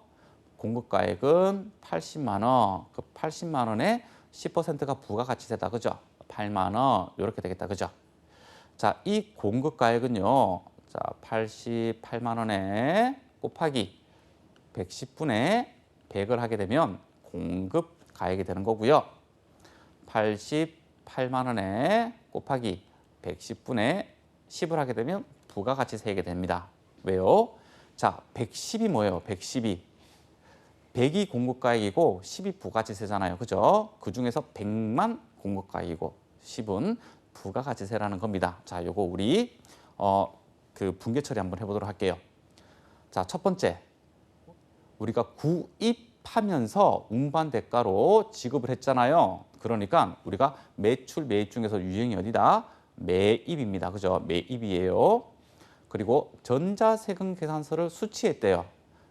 S1: 공급 가액은 80만 원. 그 80만 원에 10%가 부가가치세다. 그죠? 8만 원. 이렇게 되겠다. 그죠? 자, 이 공급 가액은요. 자, 88만 원에 곱하기 110분의 100을 하게 되면 공급 가액이 되는 거고요. 88만 원에 곱하기 110분의 10을 하게 되면 부가가치세액이 됩니다. 왜요? 자, 110이 뭐예요? 110이. 100이 공급가액이고 10이 부가가치세잖아요. 그죠? 그중에서 100만 공급가액이고 10은 부가가치세라는 겁니다. 자, 요거 우리 그 분계 처리 한번 해보도록 할게요. 자, 첫 번째. 우리가 구입하면서 운반 대가로 지급을 했잖아요. 그러니까 우리가 매출 매입 중에서 유형이 어디다? 매입입니다. 그죠? 매입이에요. 그리고 전자세금 계산서를 수취했대요.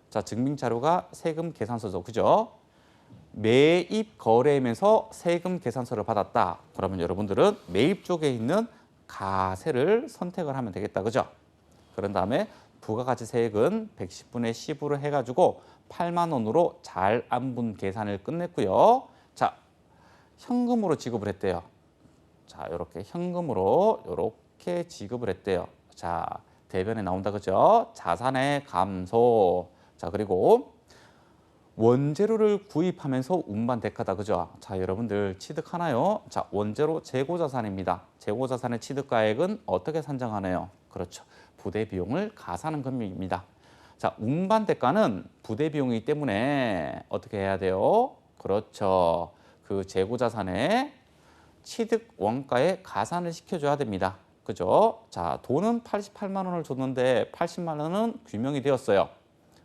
S1: 자, 증빙 자료가 세금 계산서죠. 그죠? 매입 거래면서 세금 계산서를 받았다. 그러면 여러분들은 매입 쪽에 있는 가세를 선택을 하면 되겠다. 그죠? 그런 다음에 부가가치세액은 110분의 10으로 해가지고 8만 원으로 잘 안분 계산을 끝냈고요. 자, 현금으로 지급을 했대요. 자, 이렇게 현금으로 이렇게 지급을 했대요. 자, 대변에 나온다. 그죠? 자산의 감소. 자, 그리고 원재료를 구입하면서 운반 대가다. 그죠? 자, 여러분들 취득하나요? 자, 원재료 재고자산입니다. 재고자산의 취득가액은 어떻게 산정하나요? 그렇죠. 부대 비용을 가산한 금액입니다. 자, 운반 대가는 부대 비용이기 때문에 어떻게 해야 돼요? 그렇죠. 그 재고자산의 취득 원가에 가산을 시켜줘야 됩니다. 그죠? 자, 돈은 88만 원을 줬는데 80만 원은 규명이 되었어요.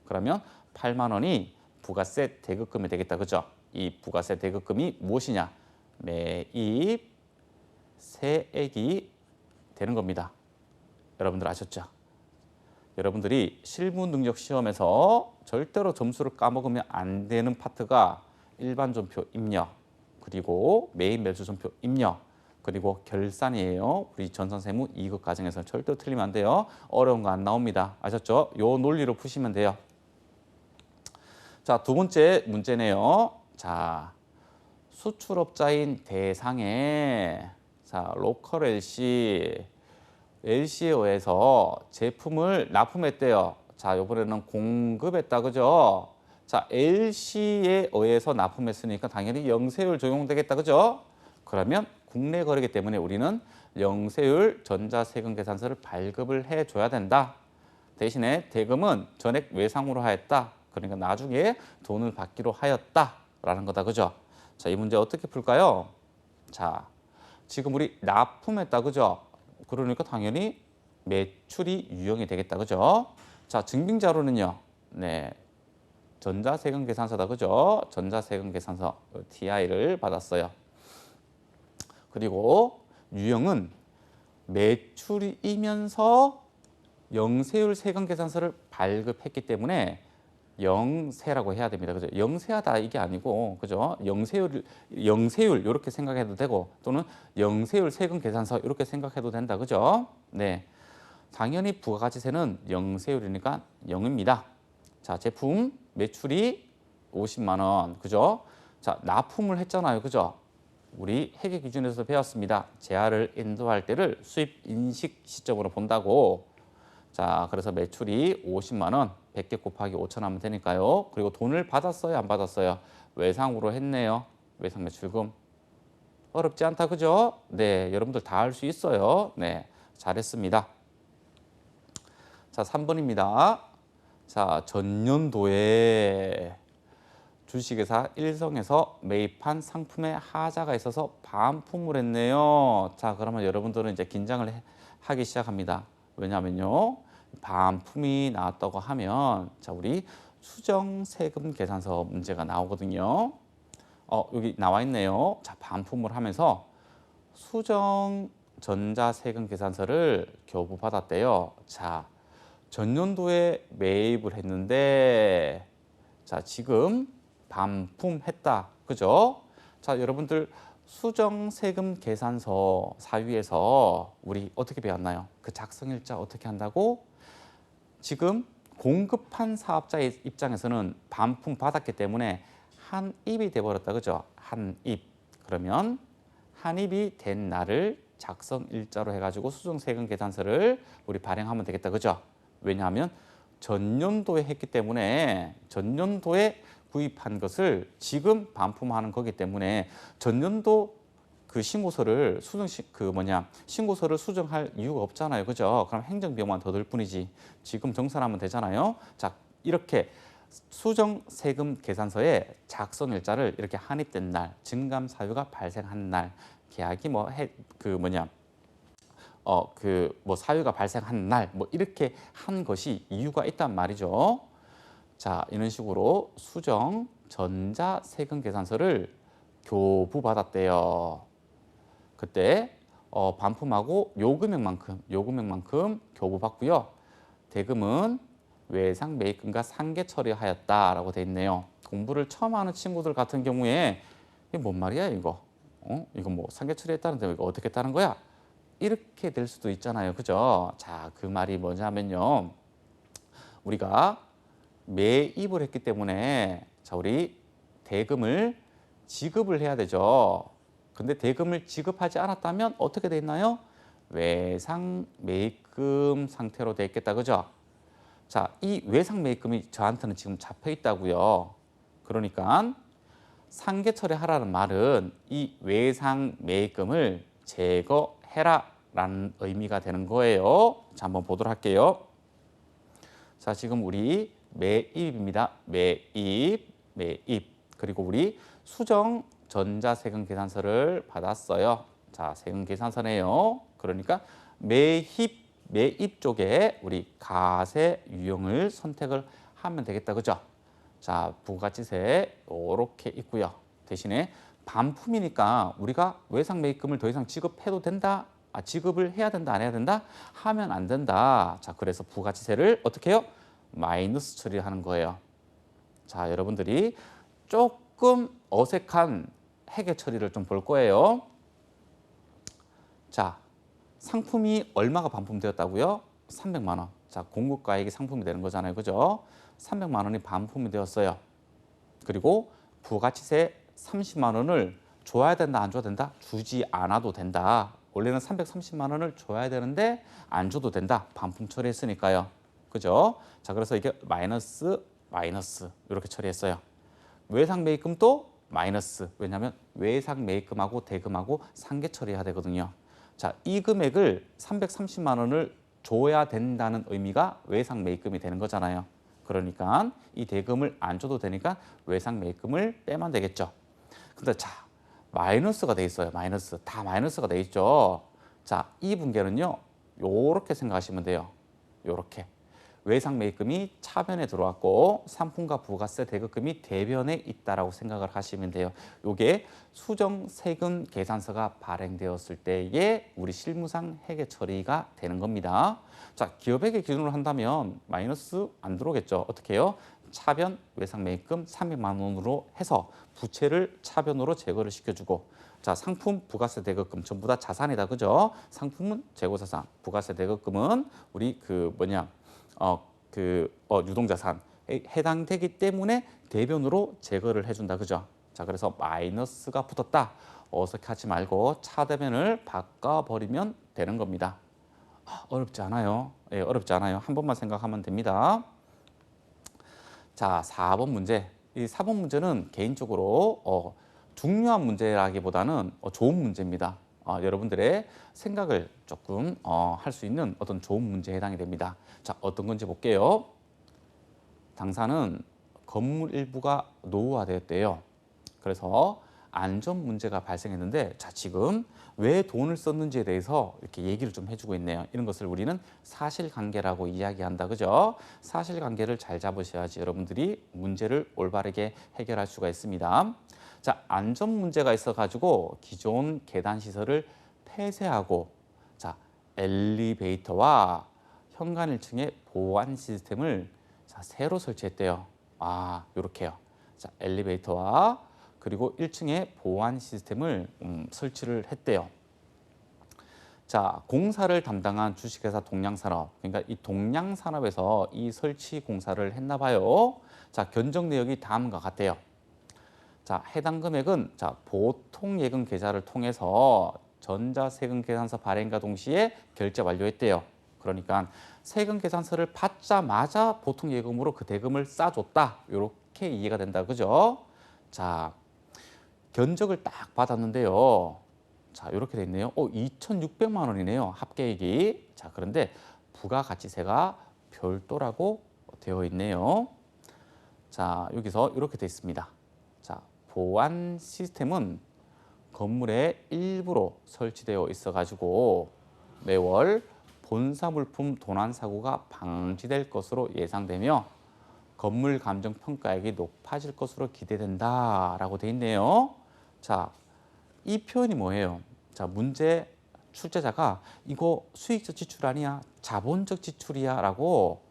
S1: 그러면 8만 원이 부가세 대급금이 되겠다. 그죠? 이 부가세 대급금이 무엇이냐? 매입 세액이 되는 겁니다. 여러분들 아셨죠? 여러분들이 실무 능력 시험에서 절대로 점수를 까먹으면 안 되는 파트가 일반 존표 입력, 그리고 매입 매수 존표 입력, 그리고 결산이에요. 우리 전산세무 2급 과정에서 절대로 틀리면 안 돼요. 어려운 거 안 나옵니다. 아셨죠? 요 논리로 푸시면 돼요. 자, 두 번째 문제네요. 자, 수출업자인 대상에 자, 로컬 LC에 의해서 제품을 납품했대요. 자, 이번에는 공급했다. 그죠? 자, LC에 의해서 납품했으니까 당연히 영세율 적용되겠다. 그죠? 그러면 국내 거래이기 때문에 우리는 영세율 전자세금 계산서를 발급을 해줘야 된다. 대신에 대금은 전액 외상으로 하였다. 그러니까 나중에 돈을 받기로 하였다라는 거다. 그죠? 자, 이 문제 어떻게 풀까요? 자, 지금 우리 납품했다, 그죠? 그러니까 당연히 매출이 유형이 되겠다, 그죠? 자, 증빙 자료는요. 네, 전자세금 계산서다, 그죠? 전자세금 계산서 TI를 받았어요. 그리고 유형은 매출이면서 영세율 세금 계산서를 발급했기 때문에 영세라고 해야 됩니다. 그죠? 영세하다 이게 아니고, 그죠? 영세율 이렇게 생각해도 되고, 또는 영세율 세금 계산서 이렇게 생각해도 된다. 그죠? 네. 당연히 부가가치세는 영세율이니까 0입니다. 자, 제품 매출이 50만 원. 그죠? 자, 납품을 했잖아요. 그죠? 우리 회계 기준에서 배웠습니다. 재화를 인도할 때를 수입 인식 시점으로 본다고. 자, 그래서 매출이 50만 원, 100개 곱하기 5천 하면 되니까요. 그리고 돈을 받았어요, 안 받았어요? 외상으로 했네요. 외상 매출금. 어렵지 않다, 그죠? 네, 여러분들 다 할 수 있어요. 네, 잘했습니다. 자, 3번입니다. 자, 전년도에 주식회사 일성에서 매입한 상품에 하자가 있어서 반품을 했네요. 자, 그러면 여러분들은 이제 긴장을 하기 시작합니다. 왜냐하면요, 반품이 나왔다고 하면 자, 우리 수정세금 계산서 문제가 나오거든요. 여기 나와 있네요. 자, 반품을 하면서 수정 전자세금 계산서를 교부받았대요. 자, 전년도에 매입을 했는데 자, 지금 반품했다. 그죠? 자, 여러분들 수정세금 계산서 사유에서 우리 어떻게 배웠나요? 그 작성일자 어떻게 한다고? 지금 공급한 사업자의 입장에서는 반품 받았기 때문에 한 입이 돼버렸다. 그죠? 한 입. 그러면 한 입이 된 날을 작성일자로 해가지고 수정세금 계산서를 우리 발행하면 되겠다. 그죠? 왜냐하면 전년도에 했기 때문에 전년도에 구입한 것을 지금 반품하는 거기 때문에 전년도 그 신고서를 신고서를 수정할 이유가 없잖아요. 그죠? 그럼 행정비용만 더 들 뿐이지. 지금 정산하면 되잖아요. 자, 이렇게 수정 세금 계산서에 작성일자를 이렇게 한입된 날, 증감 사유가 발생한 날, 계약이 사유가 발생한 날, 이렇게 한 것이 이유가 있단 말이죠. 자, 이런 식으로 수정 전자 세금 계산서를 교부받았대요. 그때 반품하고 요금액만큼 교부받고요. 대금은 외상 매입금과 상계 처리하였다라고 돼 있네요. 공부를 처음 하는 친구들 같은 경우에 이게 뭔 말이야 이거? 이거 뭐 상계 처리했다는데 이거 어떻게 했다는 거야? 이렇게 될 수도 있잖아요. 그죠? 자, 그 말이 뭐냐면요. 우리가 매입을 했기 때문에 자, 우리 대금을 지급을 해야 되죠. 근데 대금을 지급하지 않았다면 어떻게 돼 있나요? 외상 매입금 상태로 돼 있겠다. 그죠? 자, 이 외상 매입금이 저한테는 지금 잡혀 있다고요. 그러니까 상계 처리하라는 말은 이 외상 매입금을 제거해라라는 의미가 되는 거예요. 자, 한번 보도록 할게요. 자, 지금 우리 매입입니다. 매입. 그리고 우리 수정 전자세금 계산서를 받았어요. 자, 세금 계산서네요. 그러니까 매입 쪽에 우리 가세 유형을 선택을 하면 되겠다. 그죠? 자, 부가가치세 이렇게 있고요. 대신에 반품이니까 우리가 외상 매입금을 더 이상 지급해도 된다? 지급을 해야 된다, 안 해야 된다? 하면 안 된다. 자, 그래서 부가가치세를 어떻게 해요? 마이너스 처리하는 거예요. 자, 여러분들이 조금 어색한 회계 처리를 좀 볼 거예요. 자, 상품이 얼마가 반품되었다고요? 300만 원. 자, 공급가액이 상품이 되는 거잖아요. 그죠? 300만 원이 반품이 되었어요. 그리고 부가치세 30만 원을 줘야 된다, 안 줘야 된다? 주지 않아도 된다. 원래는 330만 원을 줘야 되는데 안 줘도 된다. 반품 처리했으니까요. 그죠? 자, 그래서 이게 마이너스 이렇게 처리했어요. 외상 매입금도 마이너스. 왜냐하면 외상 매입금하고 대금하고 상계 처리해야 되거든요. 자, 이 금액을 330만 원을 줘야 된다는 의미가 외상 매입금이 되는 거잖아요. 그러니까 이 대금을 안 줘도 되니까 외상 매입금을 빼면 되겠죠. 근데 자, 마이너스가 돼 있어요. 마이너스. 다 마이너스가 돼 있죠. 자, 이 분계는요. 요렇게 생각하시면 돼요. 요렇게. 외상 매입금이 차변에 들어왔고 상품과 부가세 대급금이 대변에 있다라고 생각을 하시면 돼요. 요게 수정 세금 계산서가 발행되었을 때에 우리 실무상 회계 처리가 되는 겁니다. 자, 기업회계 기준으로 한다면 마이너스 안 들어오겠죠. 어떻게 해요? 차변 외상 매입금 300만 원으로 해서 부채를 차변으로 제거를 시켜주고, 자, 상품 부가세 대급금 전부 다 자산이다, 그죠? 상품은 재고자산, 부가세 대급금은 우리 유동자산에 해당되기 때문에 대변으로 제거를 해준다, 그죠? 자, 그래서 마이너스가 붙었다. 어색하지 말고 차대변을 바꿔버리면 되는 겁니다. 어렵지 않아요. 예, 어렵지 않아요. 한 번만 생각하면 됩니다. 자, 4번 문제. 이 4번 문제는 개인적으로 중요한 문제라기보다는 좋은 문제입니다. 여러분들의 생각을 조금 할 수 있는 어떤 좋은 문제에 해당이 됩니다. 자, 어떤 건지 볼게요. 당사는 건물 일부가 노후화되었대요. 그래서 안전 문제가 발생했는데, 자, 지금 왜 돈을 썼는지에 대해서 이렇게 얘기를 좀 해주고 있네요. 이런 것을 우리는 사실관계라고 이야기한다, 그죠? 사실관계를 잘 잡으셔야지 여러분들이 문제를 올바르게 해결할 수가 있습니다. 자, 안전 문제가 있어가지고 기존 계단 시설을 폐쇄하고, 자, 엘리베이터와 현관 1층에 보안 시스템을 새로 설치했대요. 요렇게요. 자, 엘리베이터와 그리고 1층에 보안 시스템을 설치를 했대요. 자, 공사를 담당한 주식회사 동양산업, 그러니까 이 동양산업에서 이 설치 공사를 했나 봐요. 자, 견적 내역이 다음과 같아요. 자, 해당 금액은 보통 예금 계좌를 통해서 전자세금 계산서 발행과 동시에 결제 완료했대요. 그러니까 세금 계산서를 받자마자 보통 예금으로 그 대금을 싸줬다. 이렇게 이해가 된다, 그죠? 자, 견적을 딱 받았는데요. 자, 이렇게 돼 있네요. 2,600만 원이네요. 합계액이. 자, 그런데 부가가치세가 별도라고 되어 있네요. 자, 여기서 이렇게 돼 있습니다. 자, 보안 시스템은 건물의 일부로 설치되어 있어가지고 매월 본사 물품 도난 사고가 방지될 것으로 예상되며 건물 감정 평가액이 높아질 것으로 기대된다라고 돼 있네요. 자, 이 표현이 뭐예요? 자, 문제 출제자가 이거 수익적 지출 아니야? 자본적 지출이야? 라고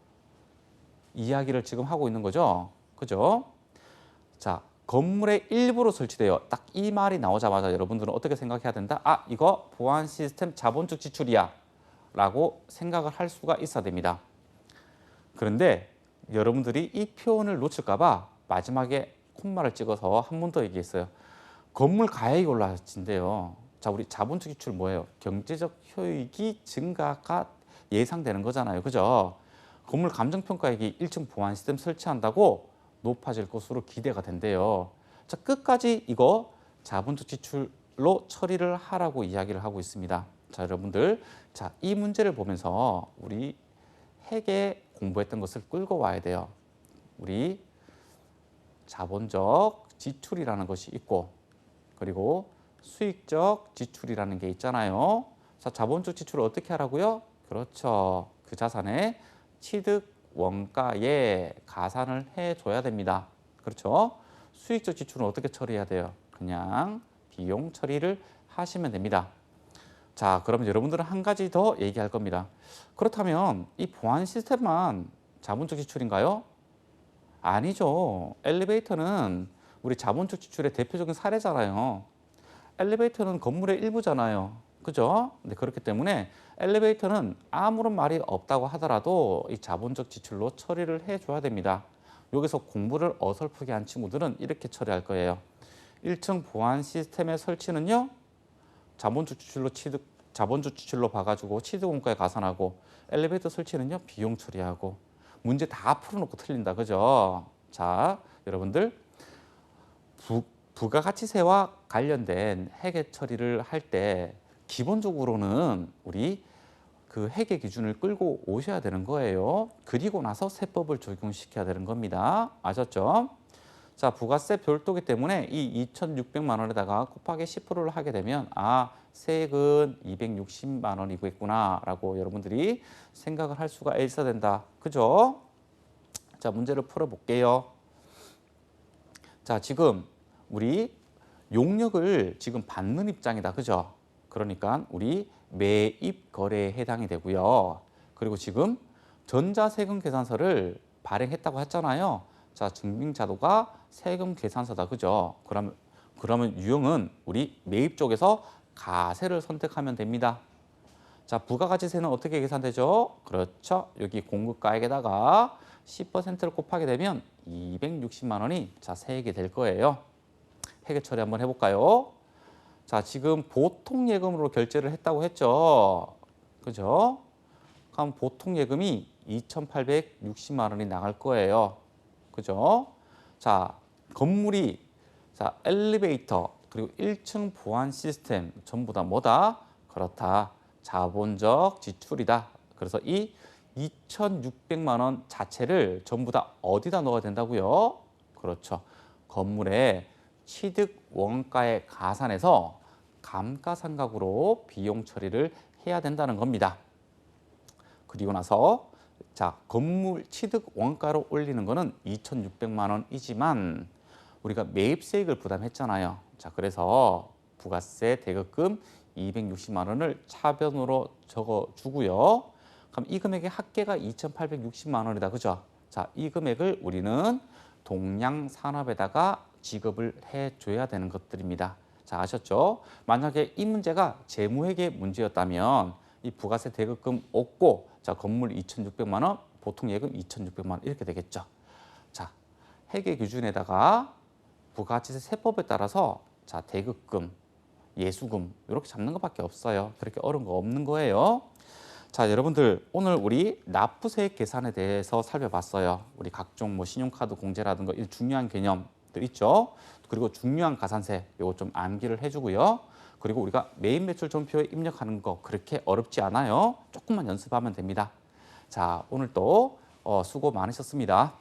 S1: 이야기를 지금 하고 있는 거죠. 그죠? 자, 건물의 일부로 설치돼요. 딱 이 말이 나오자마자 여러분들은 어떻게 생각해야 된다? 이거 보안 시스템 자본적 지출이야. 라고 생각을 할 수가 있어야 됩니다. 그런데 여러분들이 이 표현을 놓칠까 봐 마지막에 콤마를 찍어서 한 번 더 얘기했어요. 건물 가액이 올라진대요. 자, 우리 자본적 지출 뭐예요? 경제적 효익이 증가가 예상되는 거잖아요. 그죠? 건물 감정평가액이 1층 보안 시스템 설치한다고 높아질 것으로 기대가 된대요. 자, 끝까지 이거 자본적 지출로 처리를 하라고 이야기를 하고 있습니다. 자, 여러분들, 자, 이 문제를 보면서 우리 회계 공부했던 것을 끌고 와야 돼요. 우리 자본적 지출이라는 것이 있고, 그리고 수익적 지출이라는 게 있잖아요. 자, 자본적 지출을 어떻게 하라고요? 그렇죠. 그 자산의 취득 원가에 가산을 해줘야 됩니다. 그렇죠? 수익적 지출은 어떻게 처리해야 돼요? 그냥 비용 처리를 하시면 됩니다. 자, 그러면 여러분들은 한 가지 더 얘기할 겁니다. 그렇다면 이 보안 시스템만 자본적 지출인가요? 아니죠. 엘리베이터는 우리 자본적 지출의 대표적인 사례잖아요. 엘리베이터는 건물의 일부잖아요. 그죠? 네, 그렇기 때문에 엘리베이터는 아무런 말이 없다고 하더라도 이 자본적 지출로 처리를 해줘야 됩니다. 여기서 공부를 어설프게 한 친구들은 이렇게 처리할 거예요. 1층 보안 시스템의 설치는요, 자본적 지출로 봐가지고 취득 원가에 가산하고, 엘리베이터 설치는요, 비용 처리하고. 문제 다 풀어놓고 틀린다, 그죠? 자, 여러분들, 부가가치세와 관련된 회계 처리를 할 때 기본적으로는 우리 그 회계 기준을 끌고 오셔야 되는 거예요. 그리고 나서 세법을 적용시켜야 되는 겁니다. 아셨죠? 자, 부가세 별도기 때문에 이 2,600만 원에다가 곱하기 10%를 하게 되면 세액은 260만 원이겠구나라고 여러분들이 생각을 할 수가 있어야 된다. 그죠? 자, 문제를 풀어볼게요. 자, 지금 우리 용역을 지금 받는 입장이다. 그죠? 그러니까 우리 매입 거래에 해당이 되고요. 그리고 지금 전자세금 계산서를 발행했다고 했잖아요. 자, 증빙자료가 세금 계산서다. 그죠? 그러면 유형은 우리 매입 쪽에서 가세를 선택하면 됩니다. 자, 부가가치세는 어떻게 계산되죠? 그렇죠. 여기 공급가액에다가 10%를 곱하게 되면 260만 원이 자, 세액이 될 거예요. 회계 처리 한번 해볼까요? 자, 지금 보통 예금으로 결제를 했다고 했죠. 그죠? 그럼 보통 예금이 2,860만 원이 나갈 거예요. 그죠? 자, 건물이 자, 엘리베이터 그리고 1층 보안 시스템 전부 다 뭐다? 그렇다. 자본적 지출이다. 그래서 이 2,600만 원 자체를 전부 다 어디다 넣어야 된다고요? 그렇죠. 건물의 취득 원가에 가산해서 감가상각으로 비용 처리를 해야 된다는 겁니다. 그리고 나서 자, 건물 취득 원가로 올리는 거는 2,600만 원이지만 우리가 매입세액을 부담했잖아요. 자, 그래서 부가세 대급금 260만 원을 차변으로 적어 주고요. 그럼 이 금액의 합계가 2,860만 원이다. 그죠? 자, 이 금액을 우리는 동양산업에다가 지급을 해줘야 되는 것들입니다. 자, 아셨죠? 만약에 이 문제가 재무회계 문제였다면 이 부가세 대급금 없고 자, 건물 2,600만 원, 보통 예금 2,600만 원 이렇게 되겠죠. 자, 회계 기준에다가 부가가치세 세법에 따라서 자, 대급금, 예수금 이렇게 잡는 것밖에 없어요. 그렇게 어려운 거 없는 거예요. 자, 여러분들 오늘 우리 납부세액 계산에 대해서 살펴봤어요. 우리 각종 뭐 신용카드 공제라든가 이 중요한 개념들 있죠. 그리고 중요한 가산세 이거 좀 암기를 해주고요. 그리고 우리가 매입 매출 전표에 입력하는 거 그렇게 어렵지 않아요. 조금만 연습하면 됩니다. 자, 오늘 또 수고 많으셨습니다.